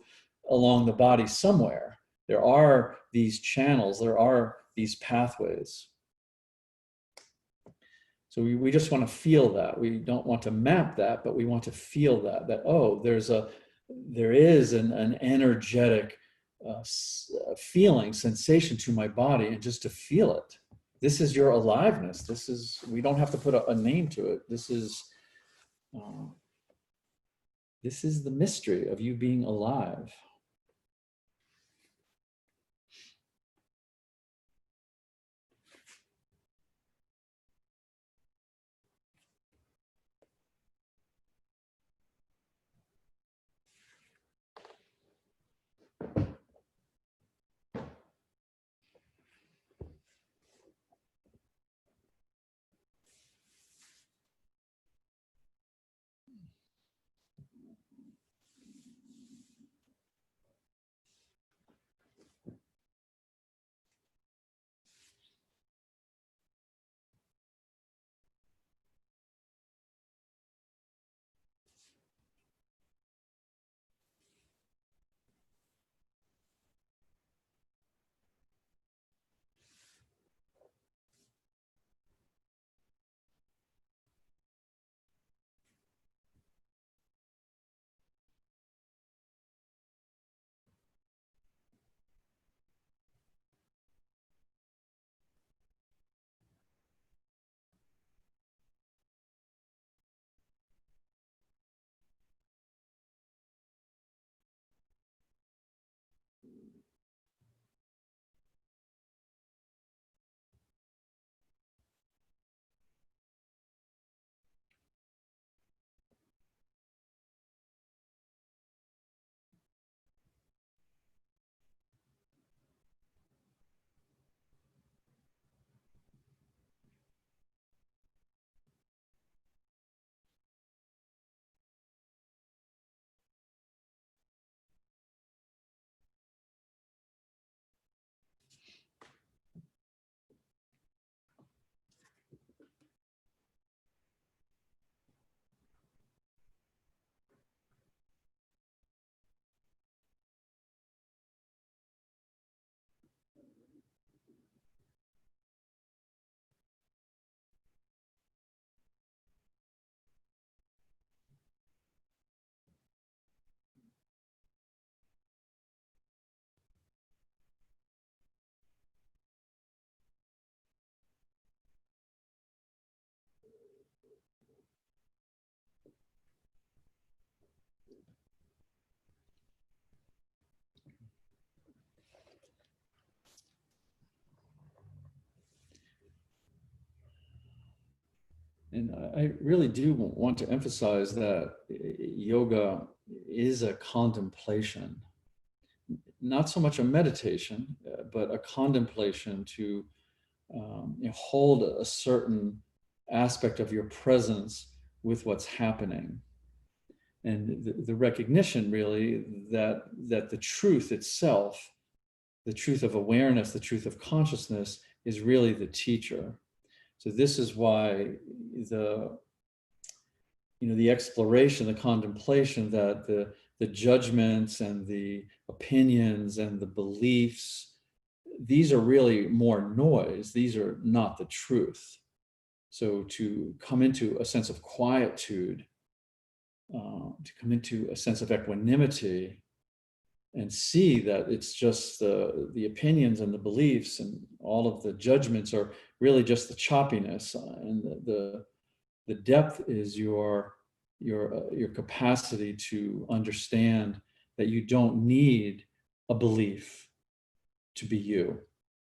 S2: along the body somewhere. There are these channels, there are these pathways. So we just want to feel that. We don't want to map that, but we want to feel that oh, there is an energetic feeling, sensation to my body, and just to feel it. This is your aliveness. We don't have to put a name to it. This is the mystery of you being alive.
S1: and I really do want to emphasize that yoga is a contemplation, not so much a meditation, but a contemplation to hold a certain aspect of your presence with what's happening. And the recognition really that the truth itself, the truth of awareness, the truth of consciousness is really the teacher. So this is why the exploration, the contemplation, that the judgments and the opinions and the beliefs, these are really more noise. These are not the truth. So to come into a sense of quietude, to come into a sense of equanimity, and see that it's just the opinions and the beliefs and all of the judgments are really just the choppiness, and the depth is your capacity to understand that you don't need a belief to be you,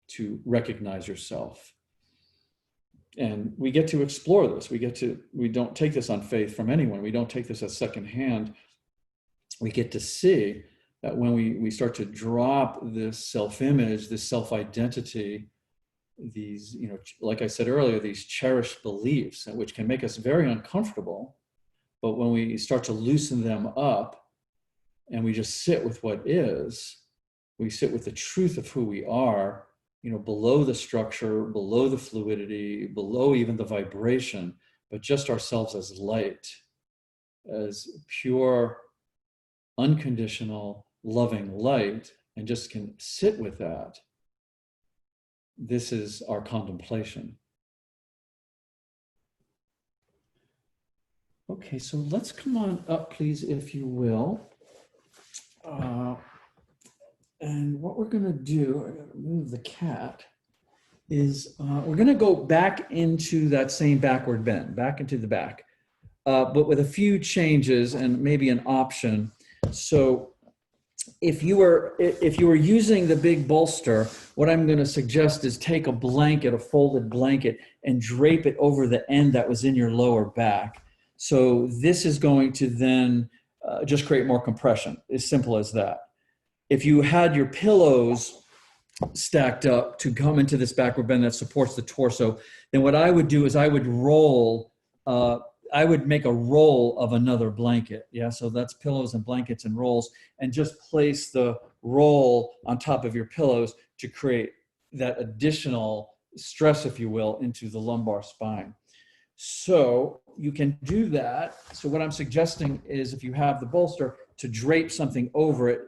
S1: to recognize yourself. And we get to explore this. We don't take this on faith from anyone. We don't take this as secondhand. We get to see that when we start to drop this self-image, this self-identity, these, like I said earlier, these cherished beliefs, which can make us very uncomfortable. But when we start to loosen them up and we just sit with what is, we sit with the truth of who we are, below the structure, below the fluidity, below even the vibration, but just ourselves as light, as pure, unconditional, loving light, and just can sit with that. This is our contemplation. Okay, so let's come on up, please, if you will. And what we're going to do, I got to move the cat, is we're going to go back into that same backward bend, back into the back, but with a few changes and maybe an option. So if you were using the big bolster, what I'm going to suggest is take a blanket, a folded blanket, and drape it over the end that was in your lower back. So this is going to then just create more compression, as simple as that. If you had your pillows stacked up to come into this backward bend that supports the torso, then what I would do is I would roll, I would make a roll of another blanket. Yeah, so that's pillows and blankets and rolls, and just place the roll on top of your pillows to create that additional stress, if you will, into the lumbar spine. So you can do that. So what I'm suggesting is, if you have the bolster, to drape something over it,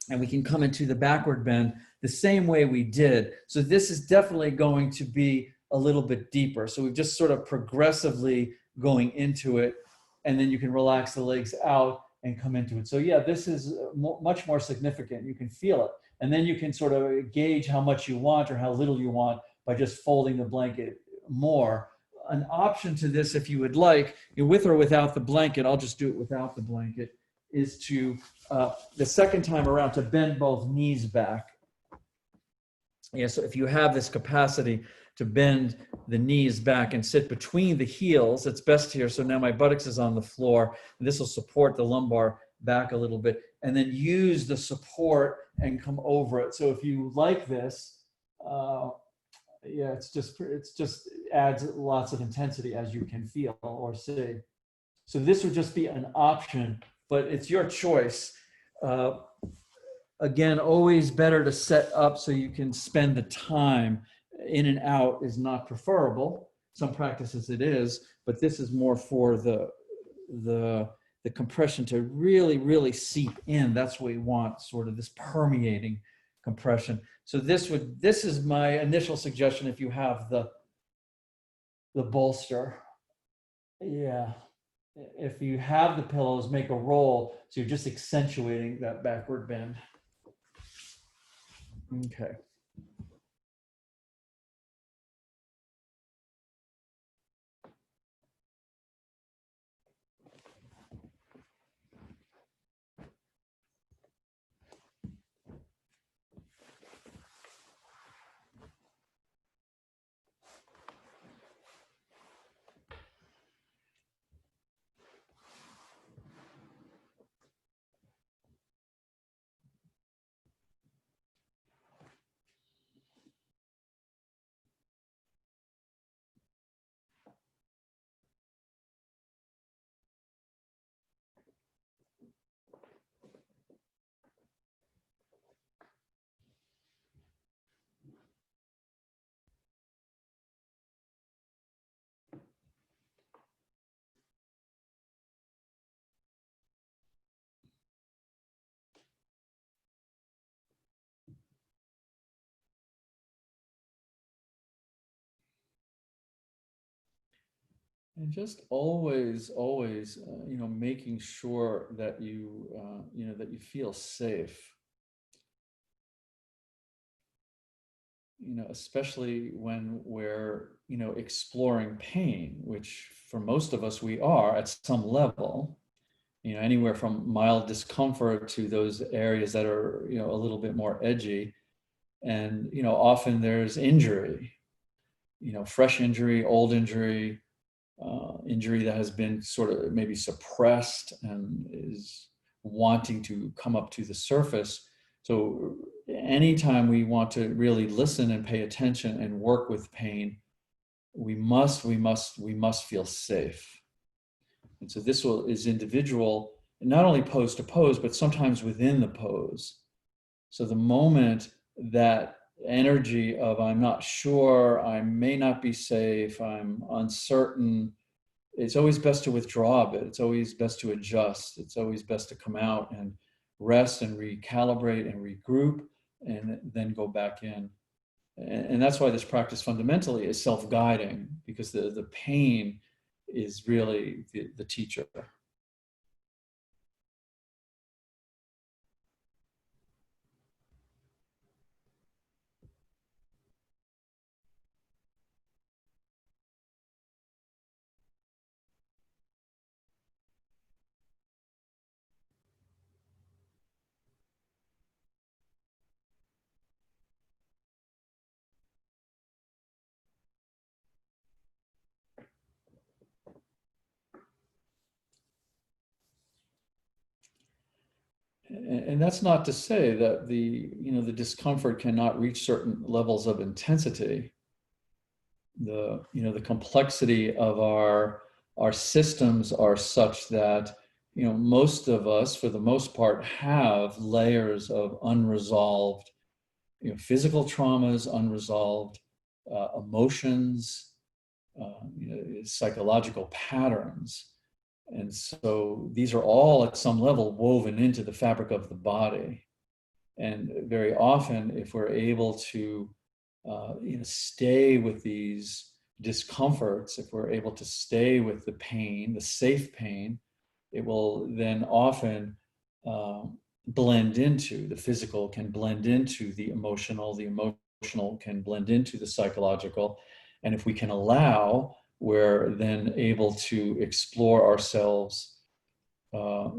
S1: and we can come into the backward bend the same way we did. So this is definitely going to be a little bit deeper. So we've just sort of progressively going into it, and then you can relax the legs out and come into it. So yeah, this is much more significant. You can feel it. And then you can sort of gauge how much you want or how little you want by just folding the blanket more. An option to this, if you would like, with or without the blanket, I'll just do it without the blanket, is to, the second time around, to bend both knees back. Yeah, so if you have this capacity to bend the knees back and sit between the heels, it's best here. So now my buttocks is on the floor, and this will support the lumbar back a little bit, and then use the support and come over it. So if you like this, yeah, it's just adds lots of intensity, as you can feel or see. So this would just be an option, but it's your choice. Again, always better to set up so you can spend the time. In and out is not preferable. Some practices it is, but this is more for the compression to really, really seep in. That's what we want, sort of this permeating compression. So this is my initial suggestion if you have the bolster. Yeah. If you have the pillows, make a roll, so you're just accentuating that backward bend. Okay.
S2: And just always, making sure that that you feel safe, especially when we're, exploring pain, which for most of us we are at some level, anywhere from mild discomfort to those areas that are, a little bit more edgy. And, often there's injury, fresh injury, old injury, injury that has been sort of maybe suppressed and is wanting to come up to the surface. So anytime we want to really listen and pay attention and work with pain, we must feel safe. And so is individual, not only pose to pose, but sometimes within the pose. So the moment that energy of I'm not sure, I may not be safe, I'm uncertain, it's always best to withdraw a bit. It's always best to adjust. It's always best to come out and rest and recalibrate and regroup and then go back in. And that's why this practice fundamentally is self-guiding, because the pain is really the teacher. And that's not to say that the discomfort cannot reach certain levels of intensity. The complexity of our systems are such that most of us, for the most part, have layers of unresolved physical traumas, unresolved emotions, psychological patterns. And so these are all at some level woven into the fabric of the body. And very often, if we're able to stay with these discomforts, if we're able to stay with the pain, the safe pain, it will then often uh, blend into the physical, can blend into the emotional can blend into the psychological. And if we can allow, we're then able to explore ourselves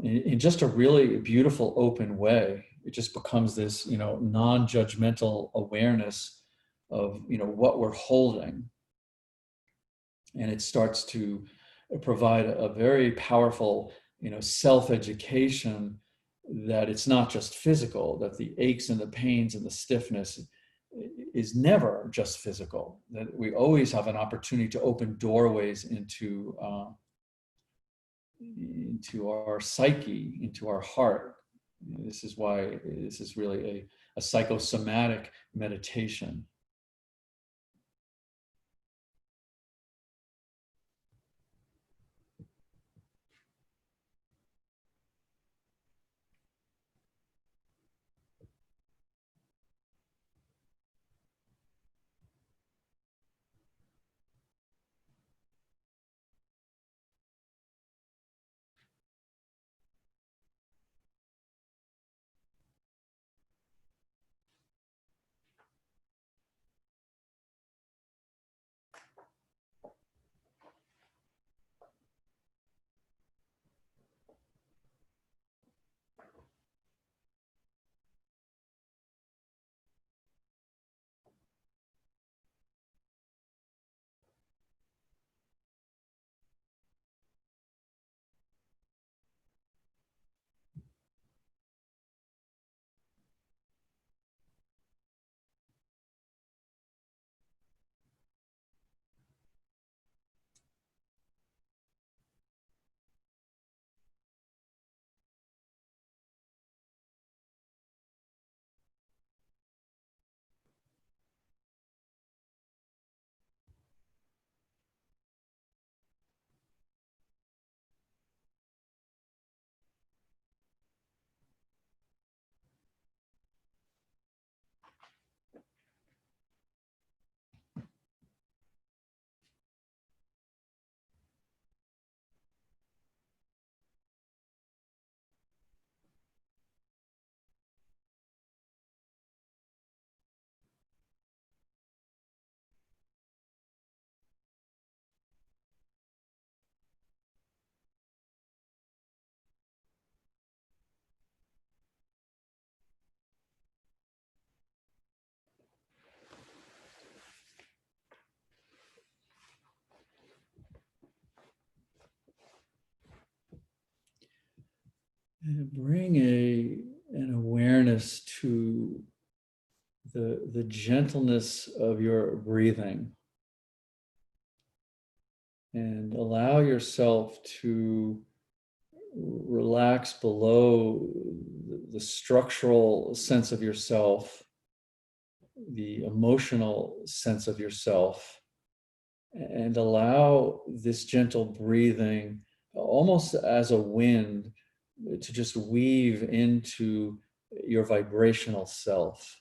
S2: in just a really beautiful, open way. It just becomes this, non-judgmental awareness of, what we're holding. And it starts to provide a very powerful, self-education, that it's not just physical, that the aches and the pains and the stiffness is never just physical, that we always have an opportunity to open doorways into our psyche, into our heart. This is why this is really a psychosomatic meditation. awareness to the gentleness of your breathing, and allow yourself to relax below the structural sense of yourself, the emotional sense of yourself, and allow this gentle breathing, almost as a wind, to just weave into your vibrational self.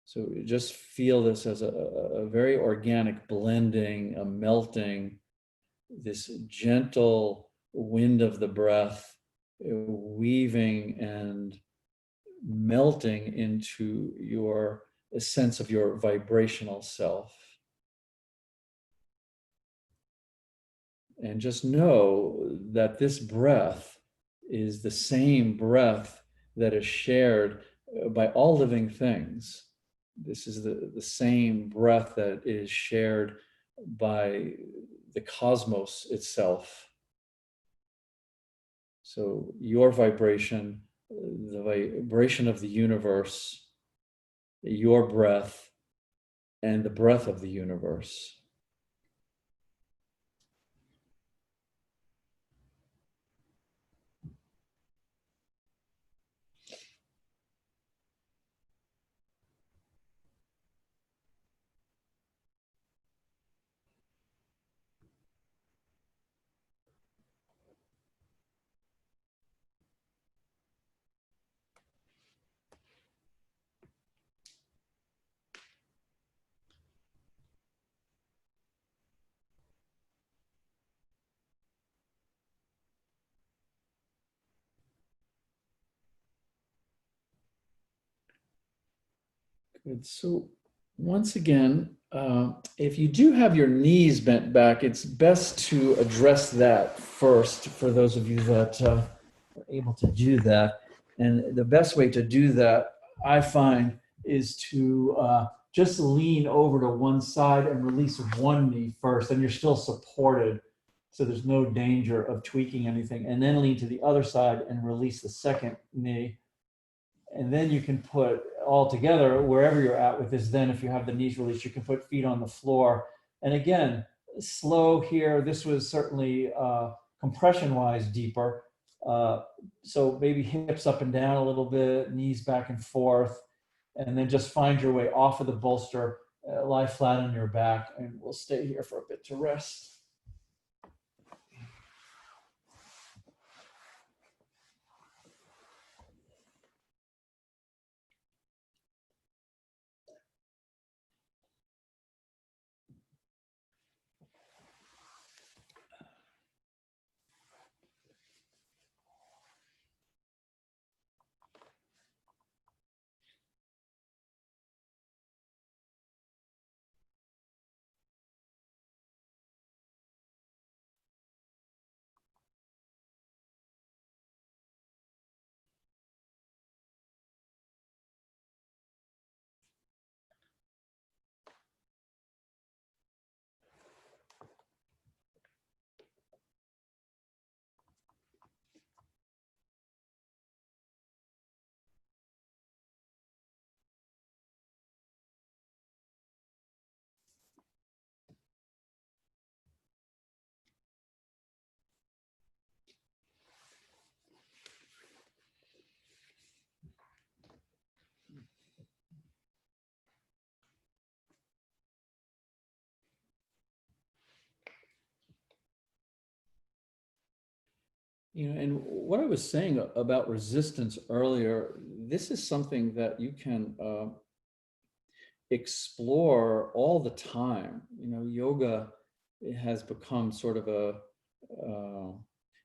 S2: So just feel this as a very organic blending, a melting, this gentle wind of the breath, weaving and melting into your sense of your vibrational self. And just know that this breath is the same breath that is shared by all living things. This is the same breath that is shared by the cosmos itself. So your vibration, the vibration of the universe, your breath, and the breath of the universe. Good. So once again, if you do have your knees bent back, it's best to address that first for those of you that are able to do that. And the best way to do that, I find, is to just lean over to one side and release one knee first, and you're still supported. So there's no danger of tweaking anything. And then lean to the other side and release the second knee. And then you can put all together wherever you're at with this. Then if you have the knees released, you can put feet on the floor. And again, slow here. This was certainly compression wise deeper. So maybe hips up and down a little bit, knees back and forth, and then just find your way off of the bolster, lie flat on your back, and we'll stay here for a bit to rest. You know, and what I was saying about resistance earlier, this is something that you can explore all the time. You know, yoga has become sort of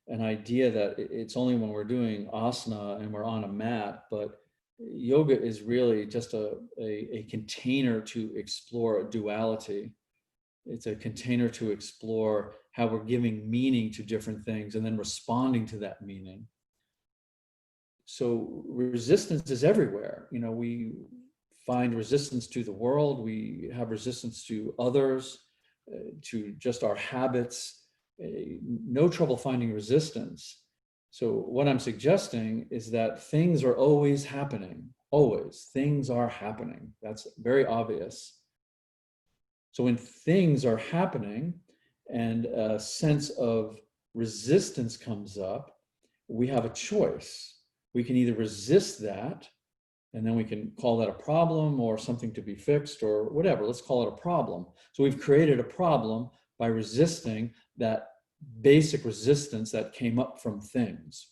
S2: an idea that it's only when we're doing asana and we're on a mat, but yoga is really just a container to explore a duality. It's a container to explore how we're giving meaning to different things and then responding to that meaning. So resistance is everywhere. You know, we find resistance to the world, we have resistance to others, to just our habits. No trouble finding resistance.
S1: So what I'm suggesting is that things are always happening. Always, things are happening. That's very obvious. So when things are happening and a sense of resistance comes up, we have a choice. We can either resist that, and then we can call that a problem or something to be fixed or whatever. Let's call it a problem. So we've created a problem by resisting that basic resistance that came up from things.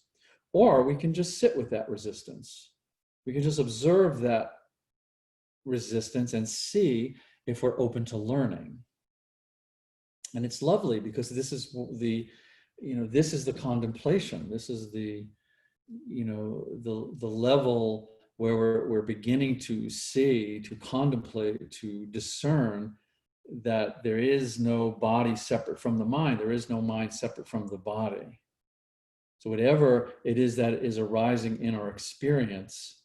S1: Or we can just sit with that resistance. We can just observe that resistance and see if we're open to learning. And it's lovely because this is this is the contemplation. This is the level where we're beginning to see, to contemplate, to discern that there is no body separate from the mind. There is no mind separate from the body. So whatever it is that is arising in our experience,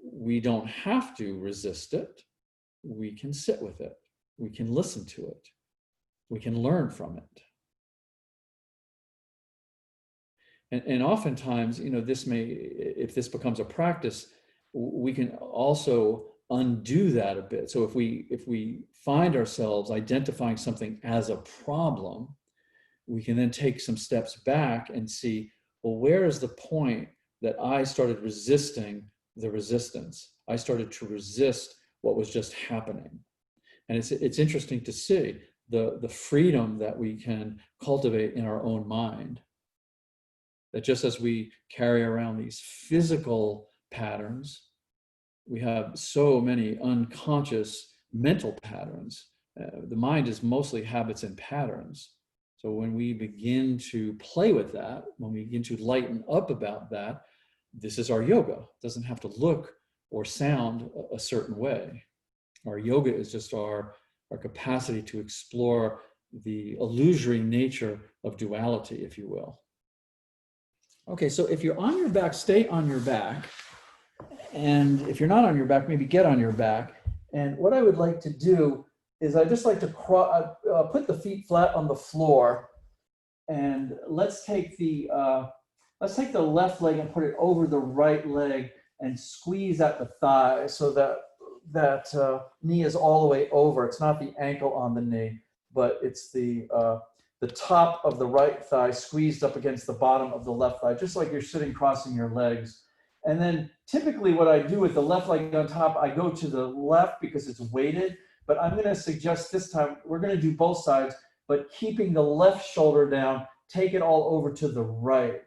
S1: we don't have to resist it. We can sit with it. We can listen to it. We can learn from it. And oftentimes, if this becomes a practice, we can also undo that a bit. So if we find ourselves identifying something as a problem, we can then take some steps back and see, well, where is the point that I started resisting the resistance? I started to resist what was just happening. And it's interesting to see the freedom that we can cultivate in our own mind. That just as we carry around these physical patterns, we have so many unconscious mental patterns. The mind is mostly habits and patterns. So when we begin to play with that, when we begin to lighten up about that, this is our yoga. It doesn't have to look or sound a certain way. Our yoga is just our capacity to explore the illusory nature of duality, if you will. Okay, so if you're on your back, stay on your back. And if you're not on your back, maybe get on your back. And what I would like to do is I just like to put the feet flat on the floor. And let's take the left leg and put it over the right leg and squeeze at the thigh so that knee is all the way over. It's not the ankle on the knee, but it's the top of the right thigh squeezed up against the bottom of the left thigh, just like you're sitting crossing your legs. And then typically what I do with the left leg on top, I go to the left because it's weighted, but I'm going to suggest this time we're going to do both sides, but keeping the left shoulder down, take it all over to the right.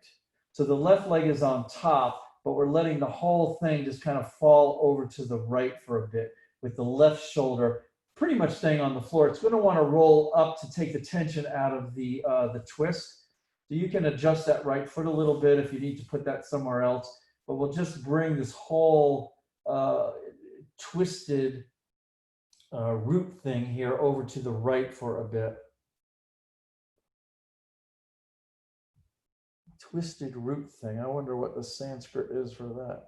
S1: So the left leg is on top, but we're letting the whole thing just kind of fall over to the right for a bit with the left shoulder pretty much staying on the floor. It's going to want to roll up to take the tension out of the twist. So you can adjust that right foot a little bit if you need to put that somewhere else, but we'll just bring this whole twisted root thing here over to the right for a bit. Twisted root thing. I wonder what the Sanskrit is for that.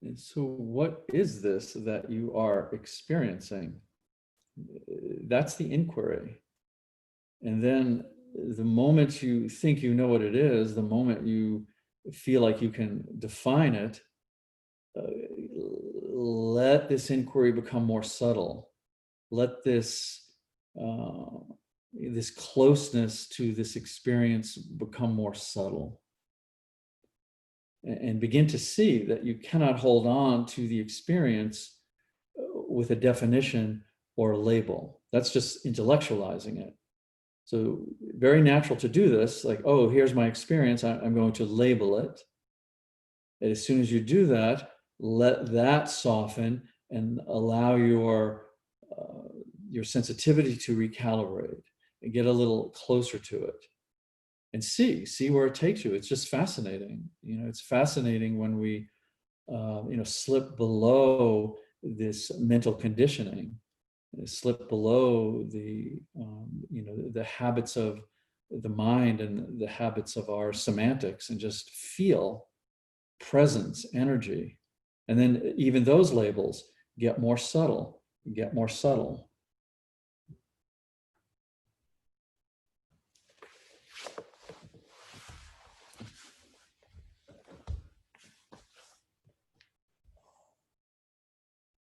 S1: And so what is this that you are experiencing? That's the inquiry. And then the moment you think you know what it is, the moment you feel like you can define it, let this inquiry become more subtle. Let this this closeness to this experience become more subtle. And begin to see that you cannot hold on to the experience with a definition or a label. That's just intellectualizing it. So very natural to do this, like, oh, here's my experience, I'm going to label it. And as soon as you do that, let that soften and allow your sensitivity to recalibrate and get a little closer to it. And see where it takes you. It's just fascinating. You know, it's fascinating when we, slip below this mental conditioning, slip below the, the habits of the mind and the habits of our semantics, and just feel presence, energy. And then even those labels get more subtle, get more subtle.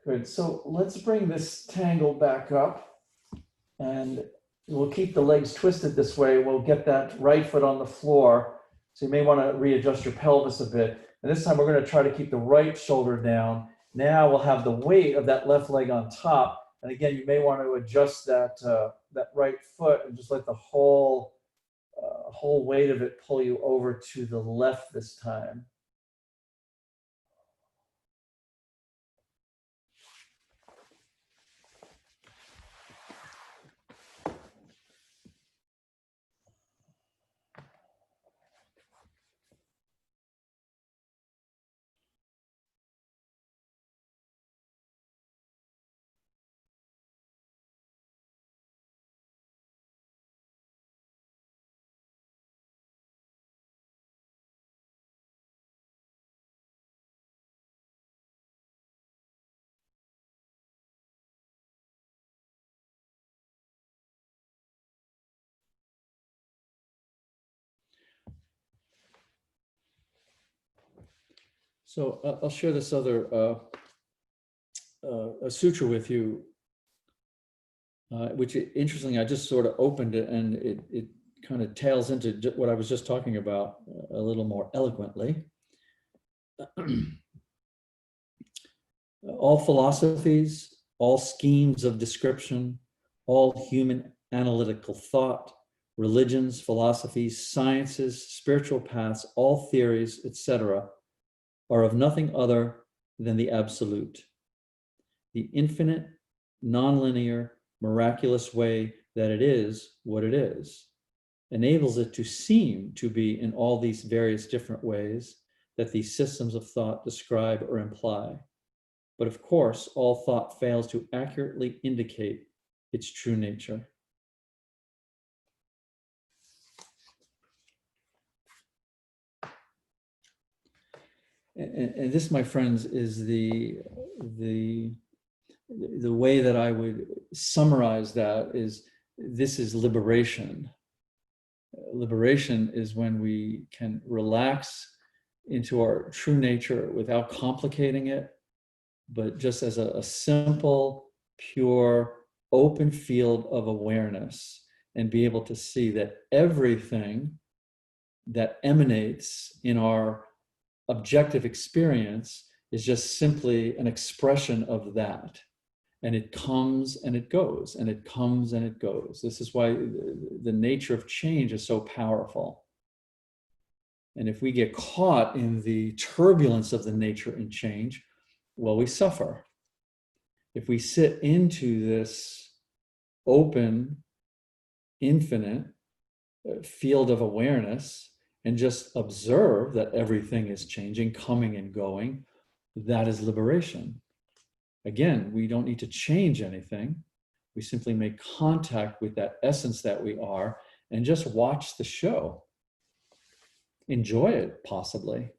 S1: Good, so let's bring this tangle back up, and we'll keep the legs twisted this way. We'll get that right foot on the floor. So you may want to readjust your pelvis a bit. And this time we're going to try to keep the right shoulder down. Now we'll have the weight of that left leg on top. And again, you may want to adjust that, that right foot and just let the whole weight of it pull you over to the left this time. So I'll share this other a sutra with you, which interestingly, I just sort of opened it, and it kind of tails into what I was just talking about a little more eloquently. All philosophies, all schemes of description, all human analytical thought, religions, philosophies, sciences, spiritual paths, all theories, etc., are of nothing other than the absolute, the infinite, nonlinear, miraculous way that it is what it is, enables it to seem to be in all these various different ways that these systems of thought describe or imply. But of course, all thought fails to accurately indicate its true nature. And this, my friends, is the way that I would summarize that is, this is liberation. Liberation is when we can relax into our true nature without complicating it, but just as a simple, pure, open field of awareness, and be able to see that everything that emanates in our objective experience is just simply an expression of that. And it comes and it goes, and it comes and it goes. This is why the nature of change is so powerful. And if we get caught in the turbulence of the nature and change, well, we suffer. If we sit into this open, infinite field of awareness and just observe that everything is changing, coming and going, that is liberation. Again, we don't need to change anything. We simply make contact with that essence that we are and just watch the show. Enjoy it, possibly,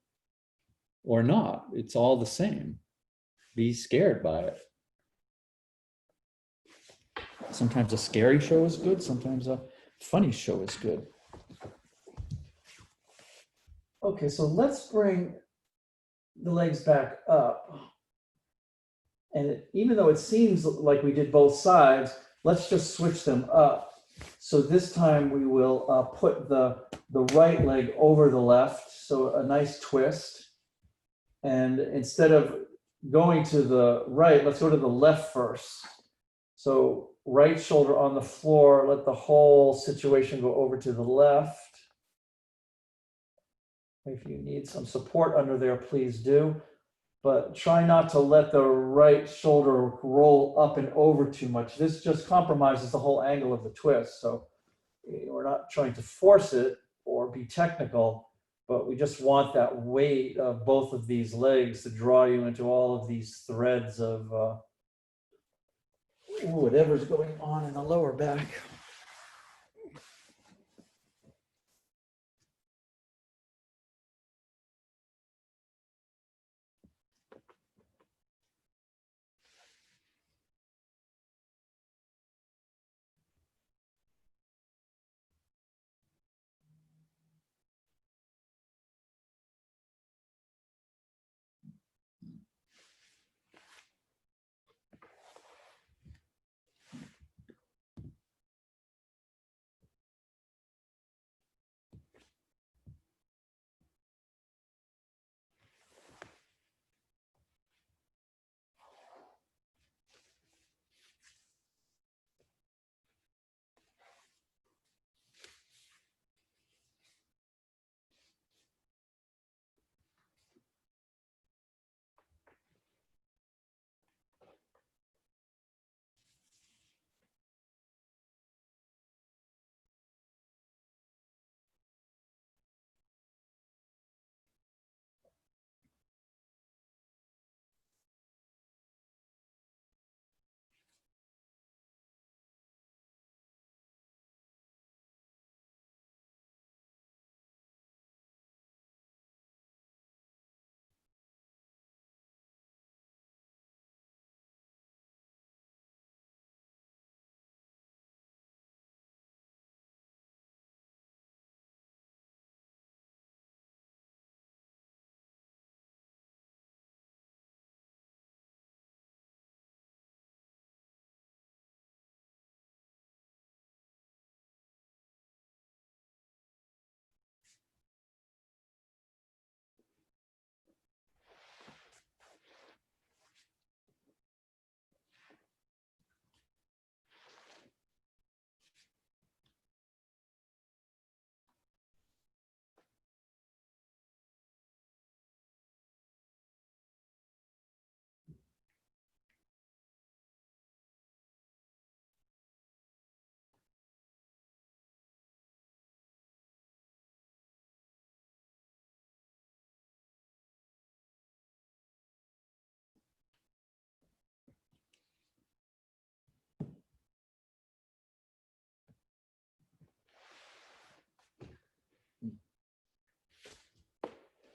S1: or not. It's all the same. Be scared by it. Sometimes a scary show is good. Sometimes a
S2: funny show is good. Okay, so let's bring the legs back up. And even though it seems like we did both sides, let's just switch them up. So this time we will put the right leg over the left, so a nice twist. And instead of going to the right, let's go to the left first. So right shoulder on the floor, let the whole situation go over to the left. If you need some support under there, please do. But try not to let the right shoulder roll up and over too much. This just compromises the whole angle of the twist. So we're not trying to force it or be technical, but we just want that weight of both of these legs to draw you into all of these threads of whatever's going on in the lower back.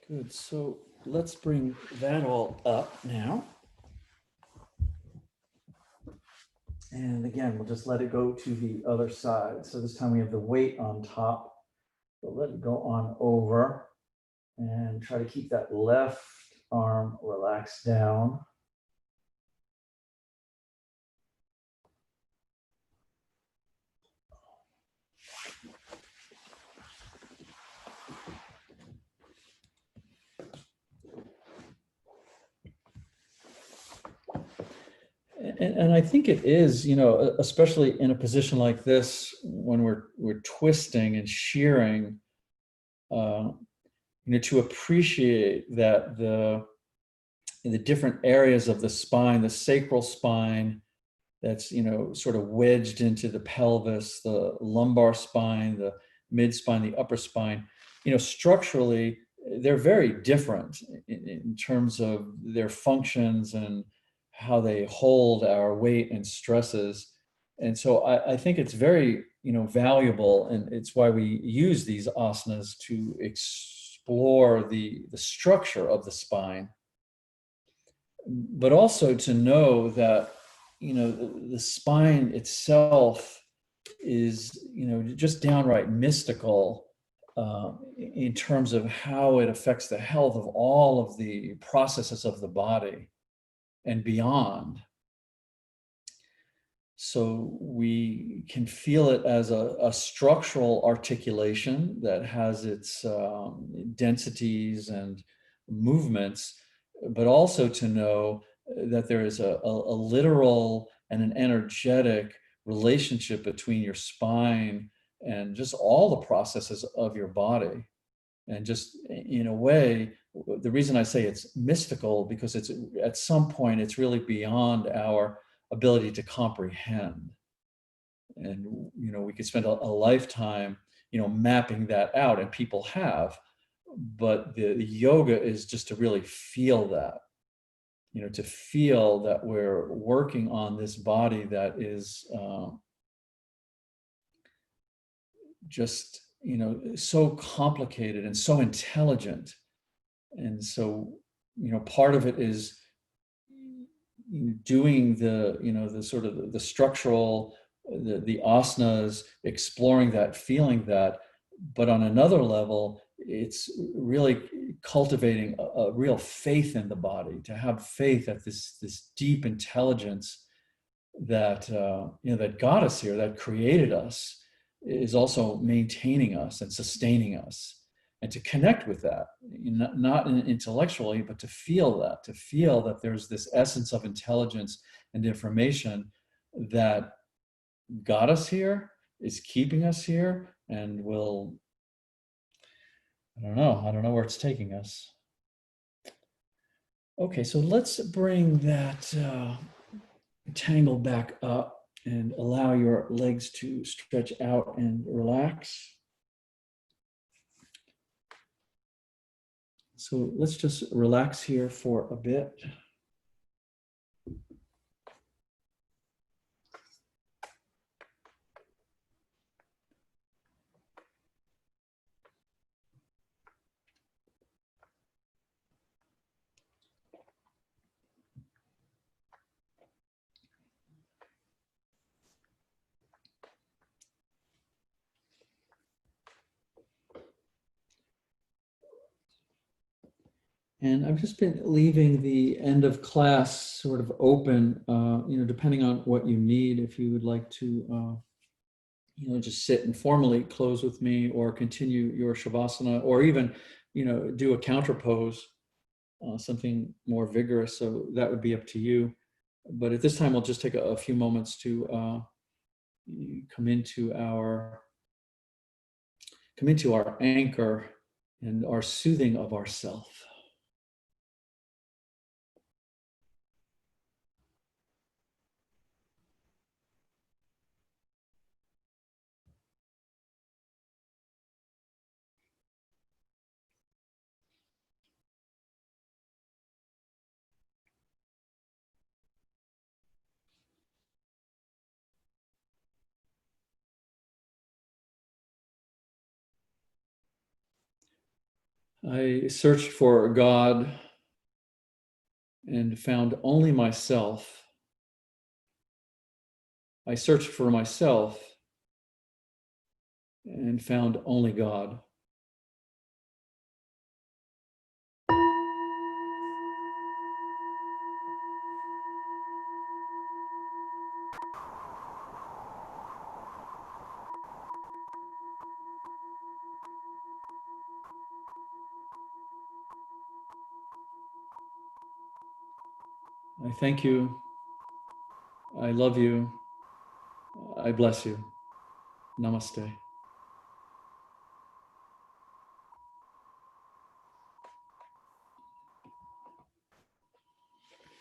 S2: Good, so let's bring that all up now. And again, we'll just let it go to the other side. So this time we have the weight on top, but let it go on over and try to keep that left arm relaxed down. And I think it is, you know, especially in a position like this, when we're twisting and shearing, you know, to appreciate that the different areas of the spine, the sacral spine, that's, you know, sort of wedged into the pelvis, the lumbar spine, the mid spine, the upper spine, you know, structurally, they're very different in terms of their functions and how they hold our weight and stresses. And so I think it's very, you know, valuable, and it's why we use these asanas to explore the structure of the spine, but also to know that, you know, the spine itself is, just downright mystical in terms of how it affects the health of all of the processes of the body and beyond. So we can feel it as a structural articulation that has its densities and movements, but also to know that there is a literal and an energetic relationship between your spine and just all the processes of your body. And just in a way, the reason I say it's mystical, because it's at some point, it's really beyond our ability to comprehend. And, we could spend a lifetime, mapping that out, and people have, but the yoga is just to really feel that, to feel that we're working on this body that is just, so complicated and so intelligent. And so, part of it is doing the sort of the structural, the asanas, exploring that, feeling that. But on another level, it's really cultivating a real faith in the body, to have faith that this deep intelligence that that got us here, that created us, is also maintaining us and sustaining us, and to connect with that, not intellectually, but to feel that there's this essence of intelligence and information that got us here, is keeping us here, and will, I don't know where it's taking us. Okay, so let's bring that tangle back up and allow your legs to stretch out and relax. So let's just relax here for a bit. And I've just been leaving the end of class sort of open, depending on what you need. If you would like to, just sit and formally close with me, or continue your shavasana, or even, do a counter pose, something more vigorous. So that would be up to you. But at this time, we'll just take a few moments to come into our anchor and our soothing of ourself. I searched for God and found only myself. I searched for myself and found only God. I thank you. I love you. I bless you. Namaste.